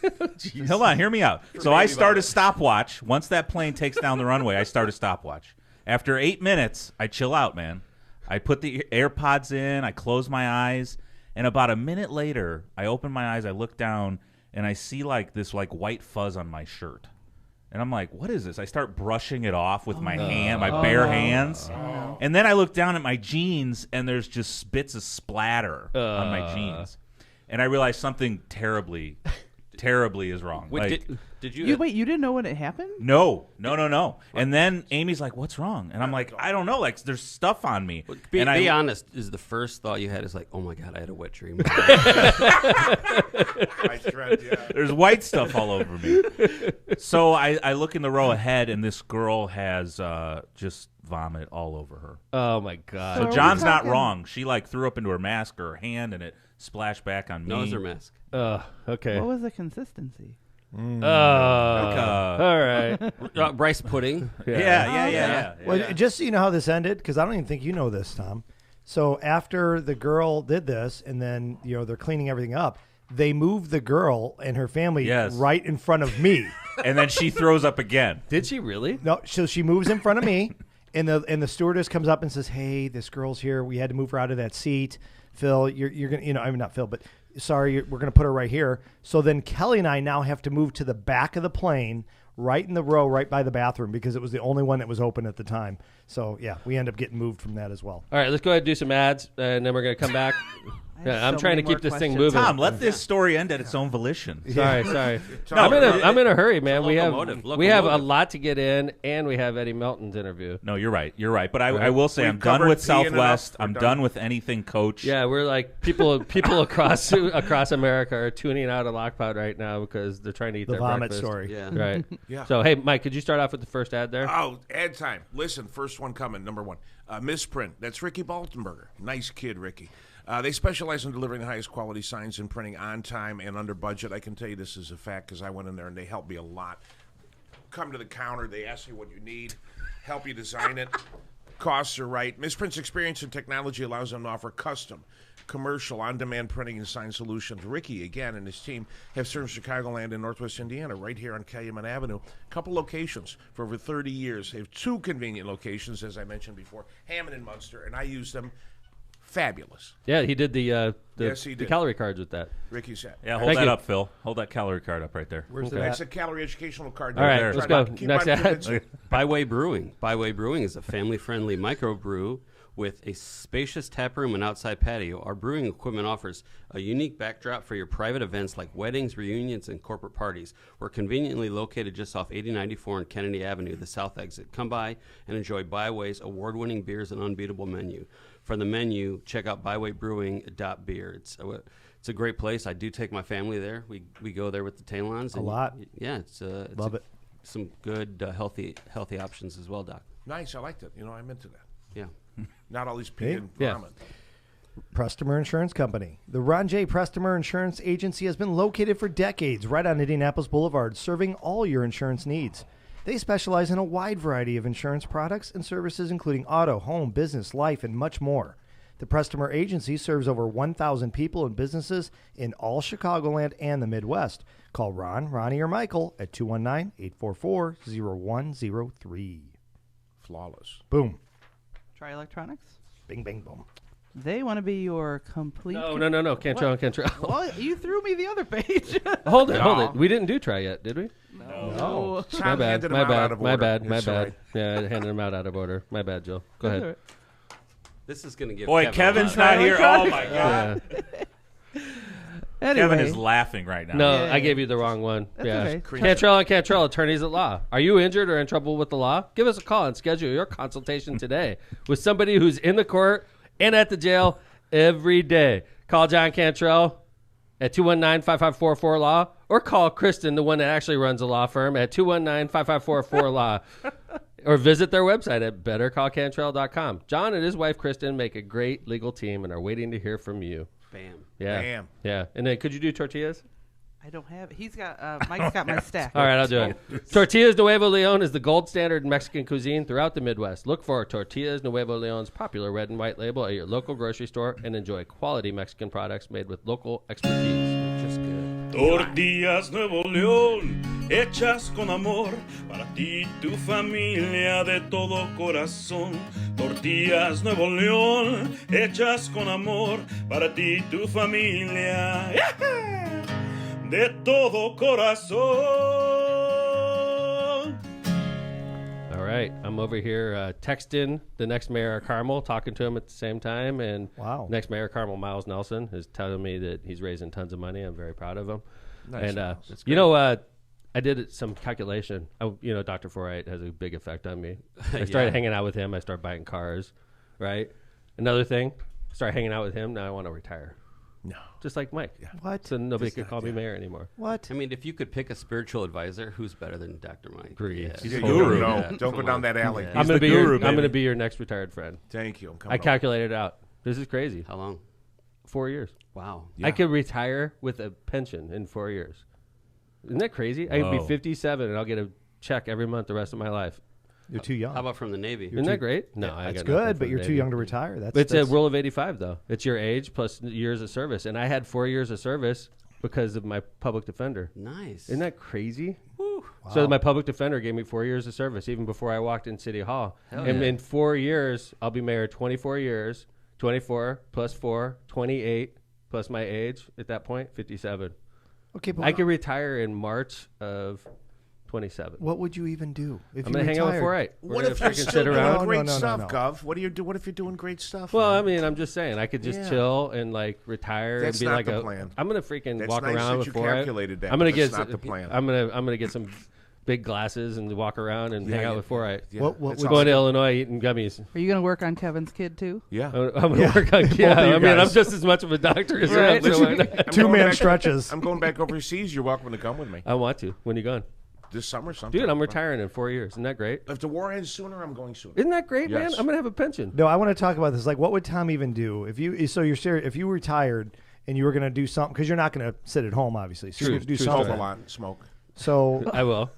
Speaker 5: Hold on, hear me out. So I start a stopwatch. Once that plane takes down the runway, I start a stopwatch. After 8 minutes, I chill out, man. I put the AirPods in, I close my eyes, and about a minute later, I open my eyes, I look down, and I see this white fuzz on my shirt. And I'm like, what is this? I start brushing it off with my bare hands. And then I look down at my jeans, and there's just bits of splatter on my jeans. And I realize something terribly is wrong.
Speaker 3: Wait, did you?
Speaker 6: Wait, you didn't know when it happened?
Speaker 5: No. And then Amy's like, what's wrong? And I'm like, I don't know. There's stuff on me.
Speaker 3: Be
Speaker 5: and
Speaker 3: honest. Is the first thought you had is like, oh my god, I had a wet dream.
Speaker 2: I thread, yeah.
Speaker 5: There's white stuff all over me. So I look in the row ahead, and this girl has just vomit all over her.
Speaker 1: Oh, my God.
Speaker 6: So
Speaker 5: So
Speaker 6: are we
Speaker 5: John's not
Speaker 6: talking-
Speaker 5: wrong. She threw up into her mask or her hand, and it splashed back on me.
Speaker 3: Nose or mask?
Speaker 1: Okay.
Speaker 6: What was the consistency?
Speaker 1: All right.
Speaker 3: Rice pudding.
Speaker 5: Yeah.
Speaker 4: Well, just so you know how this ended, because I don't even think you know this, Tom. So after the girl did this, and then they're cleaning everything up, they moved the girl and her family right in front of me.
Speaker 5: And then she throws up again.
Speaker 1: Did she really?
Speaker 4: No, so she moves in front of me, and the stewardess comes up and says, "Hey, this girl's here. We had to move her out of that seat. Phil, you're gonna, I mean not Phil, but sorry, we're gonna put her right here." So then Kelly and I now have to move to the back of the plane, right in the row, right by the bathroom, because it was the only one that was open at the time. So yeah, we end up getting moved from that as well.
Speaker 1: All right, let's go ahead and do some ads, and then we're gonna come back. I'm trying to keep this thing moving.
Speaker 5: Tom, let this story end at its own volition.
Speaker 1: Sorry. I'm in a hurry, man. We have a lot to get in, and we have Eddie Melton's interview.
Speaker 5: No, you're right. But I will say I'm done with Southwest. I'm done with anything Coach.
Speaker 1: Yeah, we're like people across America are tuning out of LOCPOD right now because they're trying to eat their
Speaker 4: vomit
Speaker 1: breakfast.
Speaker 4: story.
Speaker 3: Yeah.
Speaker 1: Right.
Speaker 2: Yeah.
Speaker 1: So hey, Mike, could you start off with the first ad there?
Speaker 2: Oh, ad time. Listen, first one coming, number one. Misprint. That's Ricky Baltenberger. Nice kid, Ricky. They specialize in delivering the highest quality signs and printing on time and under budget. I can tell you this is a fact because I went in there and they helped me a lot. Come to the counter, they ask you what you need, help you design it. Costs are right. Misprint's experience and technology allows them to offer custom, commercial, on-demand printing and sign solutions. Ricky, again, and his team have served Chicagoland and Northwest Indiana right here on Calumet Avenue. A couple locations for over 30 years. They have 2 convenient locations, as I mentioned before, Hammond and Munster, and I use them. Fabulous.
Speaker 1: Yeah, he did the
Speaker 2: did.
Speaker 1: calorie cards with that.
Speaker 2: Ricky said.
Speaker 5: Yeah, hold that up, Phil. Hold that calorie card up right there.
Speaker 4: Where's
Speaker 2: That's a calorie educational card.
Speaker 1: All right,
Speaker 2: there.
Speaker 1: let's go. Next ad.
Speaker 3: Byway Brewing. Byway Brewing is a family-friendly microbrew with a spacious tap room and outside patio. Our brewing equipment offers a unique backdrop for your private events like weddings, reunions, and corporate parties. We're conveniently located just off 8094 and Kennedy Avenue, the south exit. Come by and enjoy Byway's award-winning beers and unbeatable menu. For the menu, check out bywaybrewing.beer. It's a great place. I do take my family there. We go there with the Taillons.
Speaker 4: A lot.
Speaker 3: Yeah, it's
Speaker 4: Love it.
Speaker 3: Some good healthy options as well, Doc.
Speaker 2: Nice. I liked it. I'm into that.
Speaker 3: Yeah.
Speaker 2: Not all these pig and vomit.
Speaker 4: Prestmer Insurance Company. The Ron J. Prestmer Insurance Agency has been located for decades right on Indianapolis Boulevard, serving all your insurance needs. They specialize in a wide variety of insurance products and services, including auto, home, business, life, and much more. The Prestmer Agency serves over 1,000 people and businesses in all Chicagoland and the Midwest. Call Ron, Ronnie, or Michael at 219-844-0103.
Speaker 2: Flawless.
Speaker 4: Boom.
Speaker 6: Try Electronics.
Speaker 4: Bing, bing, boom.
Speaker 6: They want to be your complete...
Speaker 1: No. Cantrell.
Speaker 6: Well, you threw me the other page.
Speaker 1: Hold it. We didn't do try yet, did we?
Speaker 6: No.
Speaker 1: My bad. My bad.
Speaker 2: Right.
Speaker 1: Yeah, I handed them out of order. My bad, Joe. Go ahead.
Speaker 6: Right.
Speaker 3: This is going to give
Speaker 5: Kevin's not here. Oh, my God.
Speaker 1: Yeah.
Speaker 6: Anyway.
Speaker 5: Kevin is laughing right now.
Speaker 1: No,
Speaker 6: Yeah.
Speaker 1: I gave you the wrong one.
Speaker 6: Okay.
Speaker 1: Cantrell, attorneys at law. Are you injured or in trouble with the law? Give us a call and schedule your consultation today with somebody who's in the court and at the jail every day. Call John Cantrell at 219-5544-LAW or call Kristen, the one that actually runs a law firm, at 219-5544-LAW. Or visit their website at bettercallcantrell.com. John and his wife, Kristen, make a great legal team and are waiting to hear from you.
Speaker 3: Bam.
Speaker 1: Yeah.
Speaker 2: Bam.
Speaker 1: Yeah. And then could you do tortillas?
Speaker 6: I don't have... He's got... Mike's got my stack.
Speaker 1: All right, I'll do it. Tortillas Nuevo Leon is the gold standard in Mexican cuisine throughout the Midwest. Look for Tortillas Nuevo Leon's popular red and white label at your local grocery store and enjoy quality Mexican products made with local expertise. Just good.
Speaker 7: Tortillas Nuevo León, hechas con amor, para ti y tu familia de todo corazón. Tortillas Nuevo León, hechas con amor, para ti y tu familia, de todo corazón.
Speaker 1: All right, I'm over here texting the next mayor of Carmel, talking to him at the same time, and next mayor of Carmel, Miles Nelson, is telling me that he's raising tons of money. I'm very proud of him.
Speaker 2: Nice.
Speaker 1: And I did some calculation. Dr. Foreit has a big effect on me. I started hanging out with him. I started buying cars, right? Another thing, start hanging out with him. Now I want to retire.
Speaker 2: No.
Speaker 1: Just like Mike.
Speaker 2: Yeah.
Speaker 4: What?
Speaker 1: So nobody could call me mayor anymore.
Speaker 4: What?
Speaker 3: I mean, if you could pick a spiritual advisor, who's better than Dr. Mike?
Speaker 1: Agreed.
Speaker 3: Yeah.
Speaker 2: He's a
Speaker 5: Guru.
Speaker 2: guru. No,
Speaker 3: Yeah,
Speaker 2: don't go down that alley.
Speaker 1: I'm going
Speaker 5: guru,
Speaker 1: to be your next retired friend.
Speaker 2: Thank you. I'm coming
Speaker 1: I
Speaker 2: over.
Speaker 1: calculated it out. This is crazy.
Speaker 3: How long?
Speaker 1: 4 years.
Speaker 3: Wow.
Speaker 1: I could retire with a pension in 4 years. Isn't that crazy? I could be
Speaker 5: Whoa.
Speaker 1: 57 and I'll get a check every month the rest of my life.
Speaker 4: You're too young.
Speaker 3: How about from the Navy?
Speaker 1: Isn't that great? No, I
Speaker 4: That's
Speaker 1: got nothing
Speaker 4: good,
Speaker 1: from
Speaker 4: but you're
Speaker 1: the
Speaker 4: too
Speaker 1: Navy.
Speaker 4: young to retire.
Speaker 1: It's a rule of 85, though. It's your age plus years of service. And I had 4 years of service because of my public defender.
Speaker 3: Nice.
Speaker 1: Isn't that crazy?
Speaker 3: Woo.
Speaker 4: Wow.
Speaker 1: So my public defender gave me 4 years of service, even before I walked in City Hall.
Speaker 3: Hell
Speaker 1: And
Speaker 3: yeah.
Speaker 1: in 4 years, I'll be mayor 24 years, 24 plus 4, 28 plus my age at that point, 57.
Speaker 4: Okay, but
Speaker 1: I could retire in March of 27.
Speaker 4: what would you even do if
Speaker 1: I'm
Speaker 4: you
Speaker 1: going to hang out with
Speaker 4: retired?
Speaker 1: Foreit.
Speaker 2: What if you're still
Speaker 1: sit
Speaker 2: doing
Speaker 1: around?
Speaker 2: great
Speaker 4: No.
Speaker 2: stuff, Gov? What do you do? What if you're doing great stuff?
Speaker 1: Well,
Speaker 2: man?
Speaker 1: I mean, I'm just saying, I could just chill and like retire
Speaker 2: That's
Speaker 1: and be
Speaker 2: not
Speaker 1: like
Speaker 2: the plan.
Speaker 1: I'm gonna freaking
Speaker 2: That's
Speaker 1: walk
Speaker 2: nice
Speaker 1: around
Speaker 2: that
Speaker 1: with
Speaker 2: you
Speaker 1: Foreit.
Speaker 2: calculated that,
Speaker 1: I'm gonna
Speaker 2: but
Speaker 1: get
Speaker 2: that's not the plan.
Speaker 1: I'm gonna get some big glasses and walk around and hang out with Foreit.
Speaker 2: Yeah,
Speaker 4: What
Speaker 2: that's
Speaker 4: would-
Speaker 1: Going to
Speaker 2: awesome.
Speaker 1: Illinois eating gummies.
Speaker 6: Are you going to work on Kevin's kid too?
Speaker 2: Yeah.
Speaker 1: I'm gonna work on. Yeah,
Speaker 4: Both of you
Speaker 1: I mean, I'm
Speaker 4: guys.
Speaker 1: just as much of a doctor as
Speaker 6: Right.
Speaker 1: him. So why not?
Speaker 2: I'm
Speaker 4: Two
Speaker 2: going
Speaker 4: man
Speaker 2: back-
Speaker 4: stretches.
Speaker 2: I'm going back overseas. You're welcome to come with me
Speaker 1: I want to. When you going,
Speaker 2: this summer sometime.
Speaker 1: dude? I'm retiring in 4 years. Isn't that great?
Speaker 2: If the war ends sooner, I'm going sooner.
Speaker 1: Isn't that great, man?
Speaker 2: Yes.
Speaker 1: I'm gonna have a pension.
Speaker 4: No, I want to talk about this. Like, what would Tom even do if you? So you're serious? If you retired and you were going to do something, because you're not going to sit at home, obviously. So you're going to do
Speaker 1: True
Speaker 2: Smoke
Speaker 4: something.
Speaker 2: a lot. Smoke.
Speaker 4: So
Speaker 1: I will.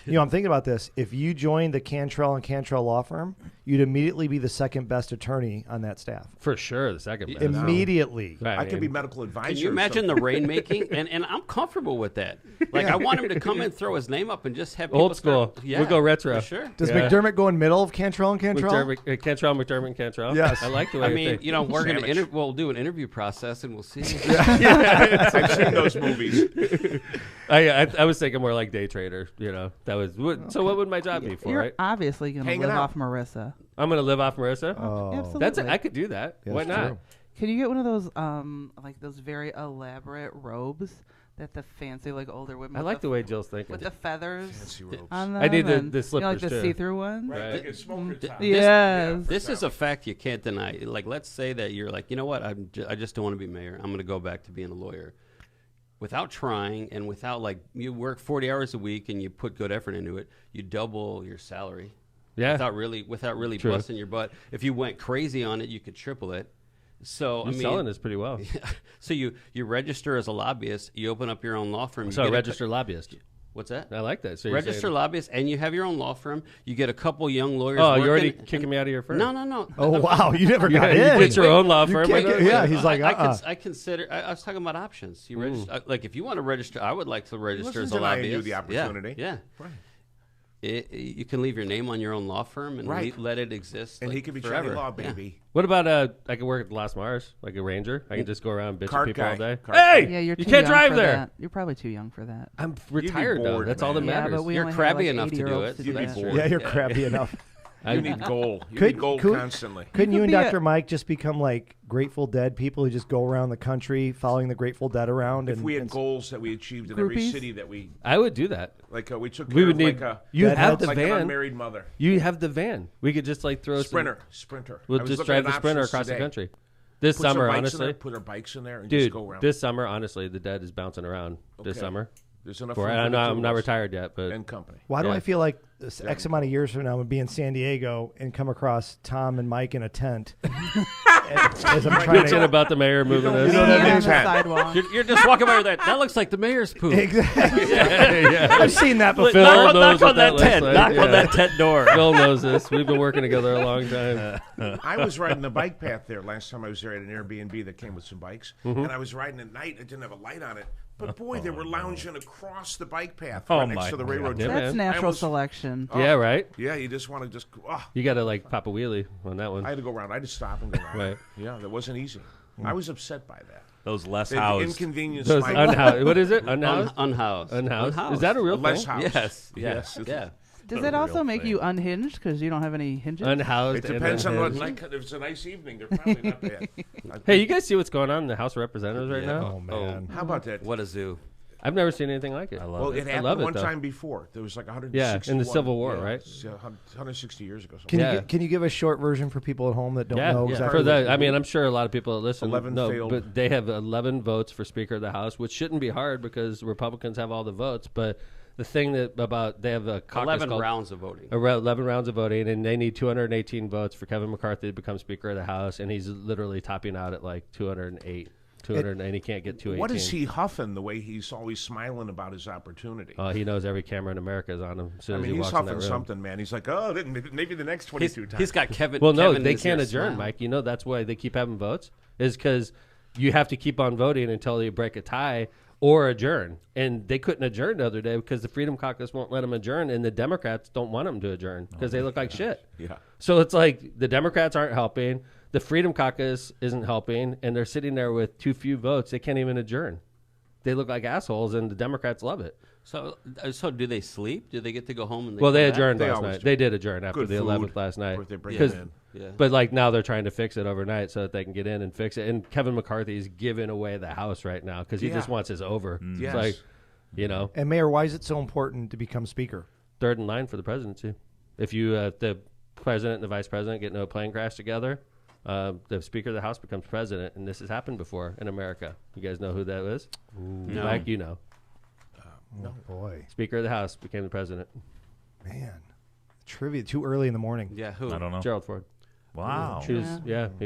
Speaker 4: I'm thinking about this. If you joined the Cantrell and Cantrell law firm, you'd immediately be the second best attorney on that staff.
Speaker 1: For sure, the second best.
Speaker 4: Immediately.
Speaker 1: Right,
Speaker 2: I could be
Speaker 1: mean,
Speaker 2: medical advisor.
Speaker 3: Can you imagine the rainmaking? And I'm comfortable with that. Like, I want him to come and throw his name up and just have people
Speaker 1: Old school.
Speaker 3: start- Yeah,
Speaker 1: We'll go retro.
Speaker 3: For sure.
Speaker 4: Does
Speaker 1: Yeah.
Speaker 4: McDermott go in middle of Cantrell and Cantrell?
Speaker 1: McDermott, Cantrell.
Speaker 4: Yes.
Speaker 1: I like the way
Speaker 3: I
Speaker 1: you
Speaker 3: mean,
Speaker 1: think.
Speaker 3: you know, we're going
Speaker 2: Sandwich.
Speaker 3: to we'll do an interview process and we'll see.
Speaker 2: I've seen those movies.
Speaker 1: I was thinking more like day trader. You know, that was so. What would my job be for?
Speaker 6: You're
Speaker 1: Right?
Speaker 6: obviously going to
Speaker 2: Hanging
Speaker 6: live
Speaker 2: out.
Speaker 6: off Marissa.
Speaker 1: I'm gonna live off Marissa.
Speaker 4: Oh.
Speaker 6: Absolutely.
Speaker 1: That's it. I could do that.
Speaker 4: Yeah,
Speaker 1: Why
Speaker 4: that's
Speaker 1: not?
Speaker 4: true.
Speaker 6: Can you get one of those like those very elaborate robes that the fancy like older women
Speaker 1: I
Speaker 6: with
Speaker 1: like the way Jill's thinking.
Speaker 6: with the feathers
Speaker 2: Fancy robes.
Speaker 6: on them?
Speaker 1: I need the
Speaker 6: and,
Speaker 1: slippers,
Speaker 6: you know, like the
Speaker 1: too.
Speaker 6: see-through ones.
Speaker 2: Right, like a smoker top.
Speaker 6: Yes.
Speaker 3: This is a fact you can't deny. Like, let's say that you're like, you know what? I just don't want to be mayor. I'm going to go back to being a lawyer. Without trying and without, like, you work 40 hours a week and you put good effort into it, you double your salary.
Speaker 1: Yeah.
Speaker 3: Without really
Speaker 1: True.
Speaker 3: busting your butt. If you went crazy on it, you could triple it. So,
Speaker 1: You're
Speaker 3: I mean,
Speaker 1: selling this pretty well.
Speaker 3: so you register as a lobbyist, you open up your own law firm.
Speaker 1: So
Speaker 3: you get a
Speaker 1: registered lobbyist.
Speaker 3: What's that?
Speaker 1: I like that. So you're
Speaker 3: Register
Speaker 1: saying-
Speaker 3: lobbyist, and you have your own law firm. You get a couple young lawyers.
Speaker 1: Oh, you're already
Speaker 3: working,
Speaker 1: kicking me out of your firm.
Speaker 3: No.
Speaker 4: Oh, wow. You never got
Speaker 1: You
Speaker 4: in.
Speaker 1: get your own law firm.
Speaker 4: can't get- yeah, he's like,
Speaker 3: I consider. I was talking about options. You register, like if you want to register, I would like to register as a
Speaker 2: denying you
Speaker 3: lobbyist.
Speaker 2: the opportunity.
Speaker 3: Yeah.
Speaker 2: Right.
Speaker 3: You can leave your name on your own law firm and
Speaker 2: Right.
Speaker 3: let it exist.
Speaker 2: And
Speaker 3: like,
Speaker 2: he could be
Speaker 3: forever.
Speaker 2: Johnny Law,
Speaker 3: Yeah.
Speaker 2: baby.
Speaker 1: What about I could work at Las Mars, like a ranger. I can just go around bitching
Speaker 2: Cart
Speaker 1: people
Speaker 2: guy.
Speaker 1: all day.
Speaker 2: Cart
Speaker 1: Hey,
Speaker 2: guy.
Speaker 6: Yeah, you're
Speaker 1: you
Speaker 6: too
Speaker 1: can't
Speaker 6: young
Speaker 1: drive
Speaker 6: for
Speaker 1: there.
Speaker 6: that. You're probably too young for that.
Speaker 1: I'm retired though.
Speaker 2: bored,
Speaker 1: That's all that
Speaker 2: man.
Speaker 6: Yeah,
Speaker 1: matters.
Speaker 6: but we
Speaker 3: You're
Speaker 6: only have,
Speaker 3: crabby
Speaker 6: like,
Speaker 3: enough to do
Speaker 6: 80-year-olds
Speaker 3: it.
Speaker 6: do
Speaker 3: That's
Speaker 6: that.
Speaker 3: true.
Speaker 4: Yeah, you're crappy enough.
Speaker 2: You need goal. You
Speaker 4: Could-
Speaker 2: need goal
Speaker 4: could-
Speaker 2: constantly.
Speaker 4: Couldn't you
Speaker 6: could
Speaker 4: and
Speaker 6: be a-
Speaker 4: Dr. Mike just become like Grateful Dead people who just go around the country following the Grateful Dead around?
Speaker 2: If
Speaker 4: and,
Speaker 2: we had
Speaker 4: and-
Speaker 2: goals that we achieved in every
Speaker 6: Groupies?
Speaker 2: city that we
Speaker 1: I would do that.
Speaker 2: like, we took
Speaker 1: We
Speaker 2: care
Speaker 1: would
Speaker 2: of
Speaker 1: need.
Speaker 2: like a
Speaker 1: You
Speaker 4: That
Speaker 1: have
Speaker 4: helps.
Speaker 1: the
Speaker 2: like an
Speaker 1: van.
Speaker 2: unmarried mother.
Speaker 1: You have the van. We could just like throw
Speaker 2: Sprinter.
Speaker 1: Some,
Speaker 2: I
Speaker 1: we'll
Speaker 2: was
Speaker 1: just
Speaker 2: looking
Speaker 1: drive
Speaker 2: at
Speaker 1: the Sprinter
Speaker 2: options
Speaker 1: across
Speaker 2: today.
Speaker 1: the country. This
Speaker 2: Put some
Speaker 1: summer,
Speaker 2: bikes in
Speaker 1: honestly,
Speaker 2: there, put our bikes in there and
Speaker 1: dude.
Speaker 2: just go around.
Speaker 1: This summer, honestly, the dead is bouncing around. This
Speaker 2: Okay.
Speaker 1: summer.
Speaker 2: There's enough.
Speaker 1: For,
Speaker 2: room
Speaker 1: I
Speaker 2: for
Speaker 1: know
Speaker 2: the two
Speaker 1: I'm
Speaker 2: of
Speaker 1: not
Speaker 2: us
Speaker 1: retired yet, but
Speaker 2: and company.
Speaker 4: Why do
Speaker 1: Yeah.
Speaker 4: I feel like this X amount of years from now I'm going to be in San Diego and come across Tom and Mike in a tent as I'm trying
Speaker 1: bitching
Speaker 4: to...
Speaker 1: about the mayor moving
Speaker 2: know
Speaker 1: this.
Speaker 2: what I mean?
Speaker 6: Yeah, on the
Speaker 2: Tent.
Speaker 6: sidewalk.
Speaker 3: You're just walking by with that. That looks like the mayor's poop.
Speaker 4: Exactly.
Speaker 1: yeah.
Speaker 4: I've seen that before.
Speaker 1: Phil
Speaker 3: knock
Speaker 1: knows
Speaker 3: on
Speaker 1: what
Speaker 3: that
Speaker 1: looks
Speaker 3: tent.
Speaker 1: like.
Speaker 3: Knock on
Speaker 1: Yeah.
Speaker 3: that tent door.
Speaker 1: Phil knows this. We've been working together a long time.
Speaker 2: I was riding the bike path there last time I was there at an Airbnb that came with some bikes, and I was riding at night. It didn't have a light on it, but boy, they were lounging across the bike path
Speaker 5: Oh,
Speaker 2: right
Speaker 5: my
Speaker 2: next to the railroad
Speaker 1: God.
Speaker 2: track.
Speaker 6: That's
Speaker 1: man.
Speaker 6: natural
Speaker 2: almost-
Speaker 6: selection.
Speaker 1: Yeah, right.
Speaker 2: Yeah, you just want to just. Oh,
Speaker 1: You got to like pop a wheelie on that one.
Speaker 2: I had to go around. I had to stop and go around.
Speaker 1: Right.
Speaker 2: Yeah, that wasn't easy. I was upset by that.
Speaker 5: Those less
Speaker 2: They
Speaker 5: housed.
Speaker 2: inconvenienced
Speaker 1: Those
Speaker 2: my
Speaker 1: unhoused. What is it? Unhoused.
Speaker 3: Unhoused.
Speaker 1: Unhoused. Is that a real
Speaker 2: less
Speaker 1: thing?
Speaker 2: house.
Speaker 3: Yes.
Speaker 2: Yes.
Speaker 3: Yeah.
Speaker 6: Does
Speaker 5: a
Speaker 6: that also
Speaker 5: real
Speaker 6: make
Speaker 5: thing.
Speaker 6: you unhinged because you don't have any hinges?
Speaker 1: Unhoused.
Speaker 2: It
Speaker 1: and
Speaker 2: depends on what.
Speaker 1: unhinged.
Speaker 2: Like, if it's a nice evening, they're probably not bad.
Speaker 1: Hey, you guys see what's going on in the House of Representatives right now?
Speaker 4: Oh, man.
Speaker 2: How about that?
Speaker 3: What a zoo.
Speaker 1: I've never seen anything like it.
Speaker 5: I love
Speaker 2: Well,
Speaker 5: it.
Speaker 2: it
Speaker 1: I
Speaker 2: happened
Speaker 1: love it,
Speaker 2: one
Speaker 1: though.
Speaker 2: time before. There was like 160.
Speaker 1: Yeah, in the Civil War, right?
Speaker 2: 160 years ago.
Speaker 4: Can,
Speaker 2: Something.
Speaker 1: Yeah.
Speaker 4: can you give a short version for people at home that don't
Speaker 1: Yeah,
Speaker 4: know
Speaker 1: yeah.
Speaker 4: exactly?
Speaker 1: For
Speaker 4: what-
Speaker 1: that, I mean, I'm sure a lot of people that listen
Speaker 2: 11
Speaker 1: know,
Speaker 2: failed.
Speaker 1: but they have 11 votes for Speaker of the House, which shouldn't be hard because Republicans have all the votes. But the thing that about they have a caucus
Speaker 3: 11
Speaker 1: called
Speaker 3: rounds of voting.
Speaker 1: 11 rounds of voting, and they need 218 votes for Kevin McCarthy to become Speaker of the House, and he's literally topping out at like 208. 200, and he can't get 218.
Speaker 2: What is he huffing the way he's always smiling about his opportunity?
Speaker 1: He knows every camera in America is on him as soon as he
Speaker 2: he's
Speaker 1: walks in that
Speaker 2: huffing
Speaker 1: room.
Speaker 2: something, man. He's like, oh, maybe the next 22 times.
Speaker 3: He's got Kevin.
Speaker 1: Well, no,
Speaker 3: Kevin
Speaker 1: they
Speaker 3: is
Speaker 1: can't
Speaker 3: your
Speaker 1: adjourn,
Speaker 3: smile.
Speaker 1: Mike. You know that's why they keep having votes, is because you have to keep on voting until you break a tie or adjourn. And they couldn't adjourn the other day because the Freedom Caucus won't let them adjourn, and the Democrats don't want them to adjourn because they look like shit.
Speaker 2: Yeah.
Speaker 1: So it's like the Democrats aren't helping, the Freedom Caucus isn't helping, and they're sitting there with too few votes. They can't even adjourn. They look like assholes, and the Democrats love it.
Speaker 3: So do they sleep? Do they get to go home? And
Speaker 1: Well, they
Speaker 3: come back?
Speaker 1: adjourned
Speaker 2: They
Speaker 1: last
Speaker 2: always
Speaker 1: night.
Speaker 2: do.
Speaker 1: They did adjourn after
Speaker 2: Good
Speaker 1: the
Speaker 2: food.
Speaker 1: 11th last night.
Speaker 2: They bring
Speaker 1: Because-
Speaker 2: it in.
Speaker 3: Yeah.
Speaker 1: But like now they're trying to fix it overnight so that they can get in and fix it. And Kevin McCarthy is giving away the house right now because he just wants his over.
Speaker 2: Yes.
Speaker 1: It's like, you know,
Speaker 4: And Mayor, why is it so important to become Speaker?
Speaker 1: third in line for the presidency. If you the president and the vice president get into a plane crash together, the Speaker of the House becomes president, and this has happened before in America. You guys know who that is?
Speaker 3: No.
Speaker 1: Mike, you know.
Speaker 4: Oh, boy.
Speaker 1: Speaker of the House became the president.
Speaker 4: Man. Trivia too early in the morning.
Speaker 3: Yeah, who?
Speaker 5: I don't know.
Speaker 1: Gerald Ford.
Speaker 5: Wow.
Speaker 1: He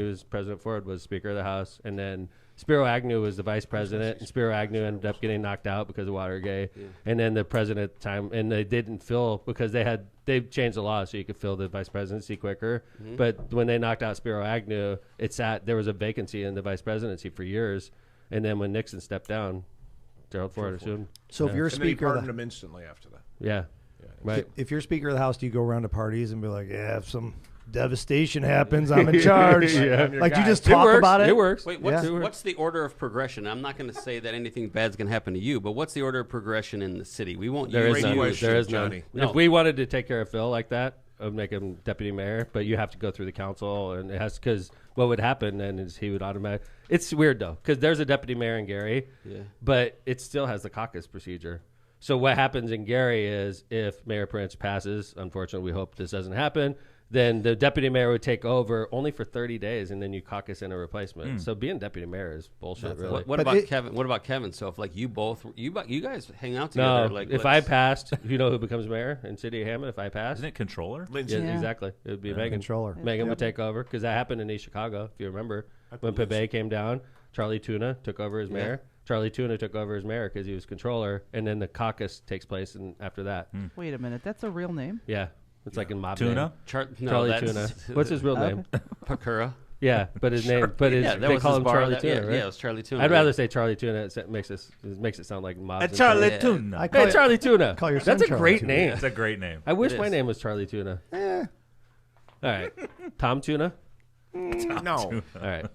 Speaker 1: was President Ford was Speaker of the House, and then Spiro Agnew was the vice president, and Spiro Agnew ended up getting knocked out because of Watergate. Yeah. And then the president at the time, and they didn't fill because they changed the law so you could fill the vice presidency quicker. Mm-hmm. But when they knocked out Spiro Agnew, there was a vacancy in the vice presidency for years, and then when Nixon stepped down, Gerald Ford assumed.
Speaker 4: So if you're
Speaker 2: And then he
Speaker 4: Speaker of
Speaker 2: pardoned
Speaker 4: the
Speaker 2: him instantly after that.
Speaker 1: Yeah. Right.
Speaker 4: If you're Speaker of the House, do you go around to parties and be like, yeah, if some devastation happens, I'm in charge? Like, you just talk about it?
Speaker 1: It works.
Speaker 3: Wait, what's the order of progression? I'm not going to say that anything bad's going to happen to you, but what's the order of progression in the city? We won't
Speaker 1: There
Speaker 3: use
Speaker 1: is
Speaker 3: you.
Speaker 1: none.
Speaker 2: question,
Speaker 1: There is
Speaker 2: Johnny.
Speaker 1: none. If we wanted to take care of Phil like that, I would make him deputy mayor, but you have to go through the council, and it has because what would happen then is he would automatically. It's weird though because there's a deputy mayor in Gary, but it still has the caucus procedure. So what happens in Gary is if Mayor Prince passes, unfortunately we hope this doesn't happen, then the deputy mayor would take over only for 30 days, and then you caucus in a replacement. So being deputy mayor is bullshit, really.
Speaker 3: What about Kevin? What about Kevin? So if like you guys hang out together,
Speaker 1: No,
Speaker 3: like
Speaker 1: if I passed, you know who becomes mayor in City of Hammond? If I passed,
Speaker 5: Isn't it controller?
Speaker 2: Lindsay.
Speaker 1: yeah, exactly. It would be Megan.
Speaker 4: Controller.
Speaker 1: Megan would take over because that happened in East Chicago, if you remember. When Pebe came down, Charlie Tuna took over as mayor. Charlie Tuna took over as mayor because he was controller, and then the caucus takes place after that.
Speaker 6: Wait a minute, that's a real name?
Speaker 1: Yeah, it's like in mob
Speaker 5: Tuna?
Speaker 1: name.
Speaker 3: Charlie
Speaker 1: Tuna. What's his real name?
Speaker 3: Pakura.
Speaker 1: Yeah, but his name, but his, they call him Charlie Tuna, right?
Speaker 3: Yeah, it was Charlie Tuna.
Speaker 1: I'd rather say Charlie Tuna. It makes it sound like mob.
Speaker 5: Charlie Tuna.
Speaker 4: I call
Speaker 1: Hey,
Speaker 4: you-
Speaker 1: Charlie Tuna.
Speaker 4: call your son
Speaker 1: That's a
Speaker 4: Charlie
Speaker 1: great
Speaker 4: Tuna.
Speaker 1: name.
Speaker 5: It's a great name.
Speaker 1: I wish
Speaker 3: It
Speaker 1: my
Speaker 3: is.
Speaker 1: name was Charlie Tuna. All right, Tom Tuna.
Speaker 2: No.
Speaker 1: All right.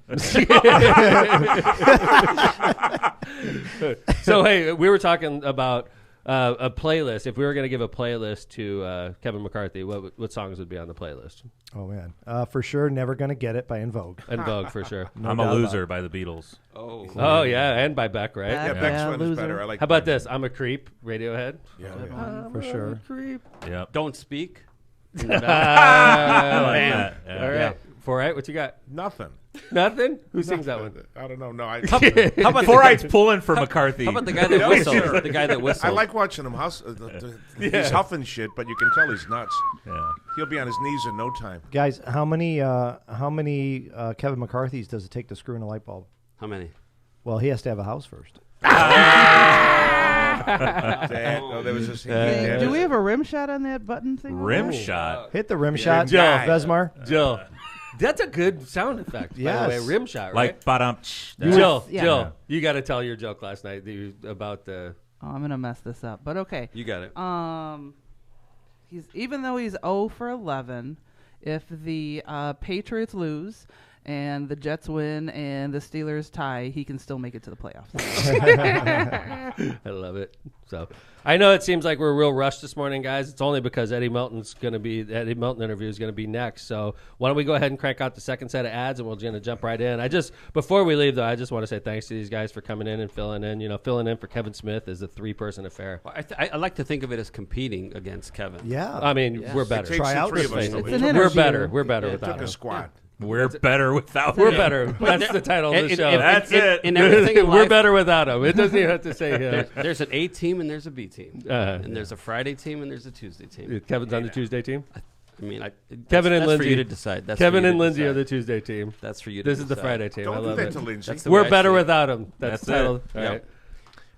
Speaker 1: So hey, we were talking about a playlist. If we were going to give a playlist to Kevin McCarthy, what songs would be on the playlist?
Speaker 4: Oh, man. For sure, Never Gonna Get It by In Vogue.
Speaker 1: And Vogue for sure.
Speaker 5: I'm a Loser by the Beatles.
Speaker 3: Oh,
Speaker 1: Oh yeah, and by Beck, right?
Speaker 2: Yeah,
Speaker 6: Yeah.
Speaker 2: Beck's
Speaker 6: Yeah,
Speaker 2: one is
Speaker 6: loser.
Speaker 2: better. I like
Speaker 1: How about
Speaker 2: Beck's.
Speaker 1: this? I'm a Creep, Radiohead.
Speaker 2: Yeah.
Speaker 4: For sure.
Speaker 5: Yep.
Speaker 3: don't speak.
Speaker 5: I like that. Yeah.
Speaker 1: All right. Foreit, what you got?
Speaker 2: Nothing.
Speaker 1: Nothing? Who sings that one?
Speaker 2: I don't know. No, I.
Speaker 3: How about
Speaker 5: Foreight's pulling for McCarthy.
Speaker 3: How about the guy that
Speaker 2: Yeah,
Speaker 3: whistles?
Speaker 2: sure.
Speaker 3: The guy that whistles.
Speaker 2: I like watching him he's huffing shit, but you can tell he's nuts.
Speaker 5: Yeah.
Speaker 2: He'll be on his knees in no time.
Speaker 4: Guys, how many Kevin McCarthy's does it take to screw in a light bulb?
Speaker 3: How many?
Speaker 4: Well, he has to have a house first.
Speaker 2: There was this.
Speaker 6: Do we have a rim shot on that button thing?
Speaker 5: Rim shot.
Speaker 4: Hit the rim shot,
Speaker 1: Joe.
Speaker 4: Vesmar.
Speaker 1: Jill. That's a good sound effect, by
Speaker 4: Yes.
Speaker 1: the way. Rim shot, right?
Speaker 5: Like, ba-dum.
Speaker 1: Jill,
Speaker 6: Yeah.
Speaker 1: Jill, you got to tell your joke last night about the...
Speaker 6: Oh, I'm gonna mess this up, but okay.
Speaker 3: You got it.
Speaker 6: Even though he's 0 for 11, if the Patriots lose and the Jets win and the Steelers tie, he can still make it to the playoffs.
Speaker 1: I love it. So I know it seems like we're real rushed this morning, guys. It's only because Eddie Melton interview is going to be next. So why don't we go ahead and crank out the second set of ads, and we're going to jump right in. Before we leave, though, I just want to say thanks to these guys for coming in and filling in. You know, filling in for Kevin Smith is a 3-person affair.
Speaker 3: Well, I like to think of it as competing against Kevin.
Speaker 4: Yeah.
Speaker 1: I mean,
Speaker 3: Yes.
Speaker 1: we're
Speaker 2: It
Speaker 1: better.
Speaker 2: takes
Speaker 4: Try
Speaker 2: the
Speaker 4: out
Speaker 2: three
Speaker 4: this
Speaker 2: of us
Speaker 4: thing.
Speaker 2: to
Speaker 6: It's
Speaker 2: win.
Speaker 6: an
Speaker 1: We're
Speaker 6: interview.
Speaker 1: better. We're better
Speaker 2: It
Speaker 1: without
Speaker 2: took a
Speaker 1: him.
Speaker 2: squad.
Speaker 5: We're better without
Speaker 1: We're
Speaker 5: him.
Speaker 1: better. That's the title of the show.
Speaker 5: That's it.
Speaker 3: In everything in
Speaker 1: We're
Speaker 3: life,
Speaker 1: better without him. It doesn't even have to say him.
Speaker 3: there's an A team and there's a B team.
Speaker 1: Uh-huh.
Speaker 3: And there's a Friday team and there's a Tuesday team.
Speaker 1: Kevin's on the Tuesday team.
Speaker 3: I mean,
Speaker 1: Kevin and
Speaker 3: that's
Speaker 1: Lindsay
Speaker 3: for you to decide. That's
Speaker 1: Kevin
Speaker 3: for you
Speaker 1: and
Speaker 3: to
Speaker 1: Lindsay
Speaker 3: decide.
Speaker 1: are the Tuesday team.
Speaker 3: That's for you to
Speaker 1: This is the
Speaker 3: decide.
Speaker 1: Friday team. I
Speaker 2: Don't do
Speaker 1: love
Speaker 2: that
Speaker 1: it.
Speaker 2: to Lindsay.
Speaker 3: That's the way
Speaker 1: We're
Speaker 3: I
Speaker 1: better
Speaker 3: see it.
Speaker 1: without him. That's the title.
Speaker 3: it.
Speaker 1: All
Speaker 3: Yep.
Speaker 1: right.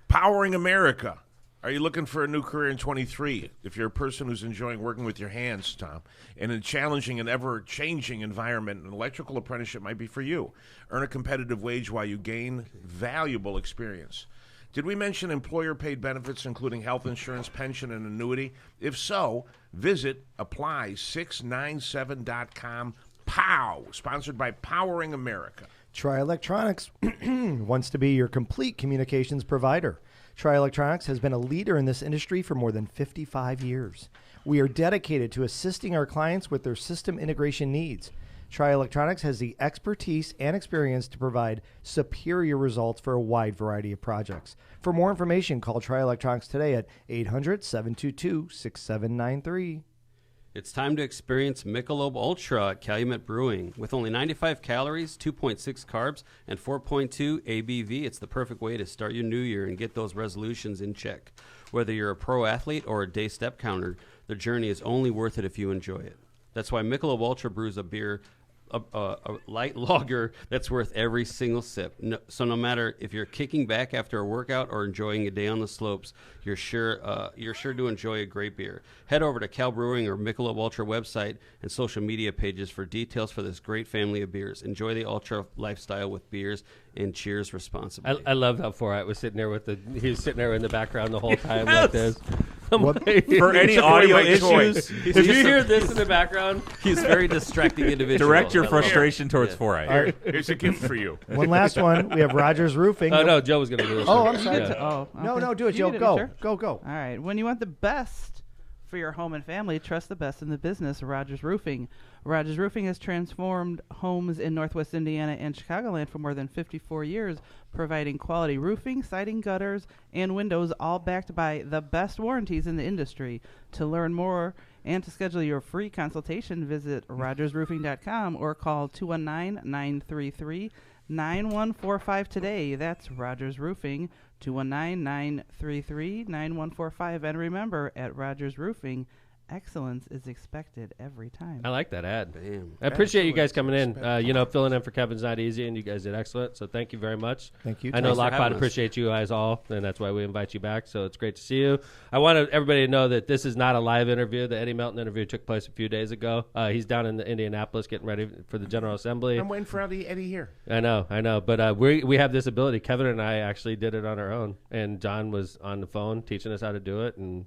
Speaker 2: Powering America. Are you looking for a new career in 23? If you're a person who's enjoying working with your hands, Tom, in a challenging and ever-changing environment, an electrical apprenticeship might be for you. Earn a competitive wage while you gain valuable experience. Did we mention employer-paid benefits, including health insurance, pension, and annuity? If so, visit apply697.com. POW, sponsored by Powering America.
Speaker 4: Tri Electronics wants to be your complete communications provider. Tri Electronics has been a leader in this industry for more than 55 years. We are dedicated to assisting our clients with their system integration needs. Tri Electronics has the expertise and experience to provide superior results for a wide variety of projects. For more information, call Tri Electronics today at 800-722-6793.
Speaker 3: It's time to experience Michelob Ultra at Calumet Brewing. With only 95 calories, 2.6 carbs, and 4.2 ABV, it's the perfect way to start your new year and get those resolutions in check. Whether you're a pro athlete or a day step counter, the journey is only worth it if you enjoy it. That's why Michelob Ultra brews a beer, a light lager that's worth every single sip. So no matter if you're kicking back after a workout or enjoying a day on the slopes, you're sure to enjoy a great beer. Head over to Cal Brewing or Michelob Ultra website and social media pages for details for this great family of beers. Enjoy the Ultra lifestyle with beers and cheers responsibly.
Speaker 1: I love how Foreit was sitting there he was sitting there in the background the whole time like this.
Speaker 5: For any audio issues,
Speaker 1: if you hear this in the background,
Speaker 3: he's a very distracting individual.
Speaker 5: Direct your frustration towards Foreit.
Speaker 2: Here's a gift for you.
Speaker 4: One last one. We have Rogers Roofing.
Speaker 1: Oh, no, Joe was going to do this.
Speaker 4: Oh, I'm sorry.
Speaker 1: Yeah.
Speaker 4: No, do it,
Speaker 6: You
Speaker 4: Joe.
Speaker 6: did it,
Speaker 4: Go.
Speaker 6: sure.
Speaker 4: Go.
Speaker 6: All right. When you want the best for your home and family, trust the best in the business, Rogers Roofing. Rogers Roofing has transformed homes in Northwest Indiana and Chicagoland for more than 54 years, providing quality roofing, siding, gutters, and windows, all backed by the best warranties in the industry. To learn more and to schedule your free consultation, visit rogersroofing.com or call 219-933-9145 today. That's Rogers Roofing, 219-933-9145. And remember, at Rogers Roofing, excellence is expected every time.
Speaker 1: I like that ad.
Speaker 3: Damn.
Speaker 1: I appreciate you guys coming in. Filling in for Kevin's not easy, and you guys did excellent. So thank you very much.
Speaker 4: Thank you.
Speaker 1: I know
Speaker 3: Thanks for having
Speaker 1: LOCPOD
Speaker 3: us.
Speaker 1: appreciates you guys all, and that's why we invite you back. So it's great to see you. I want everybody to know that this is not a live interview. The Eddie Melton interview took place a few days ago. He's down in Indianapolis getting ready for the General Assembly.
Speaker 2: I'm waiting for Eddie here.
Speaker 1: I know. But we have this ability. Kevin and I actually did it on our own, and John was on the phone teaching us how to do it, and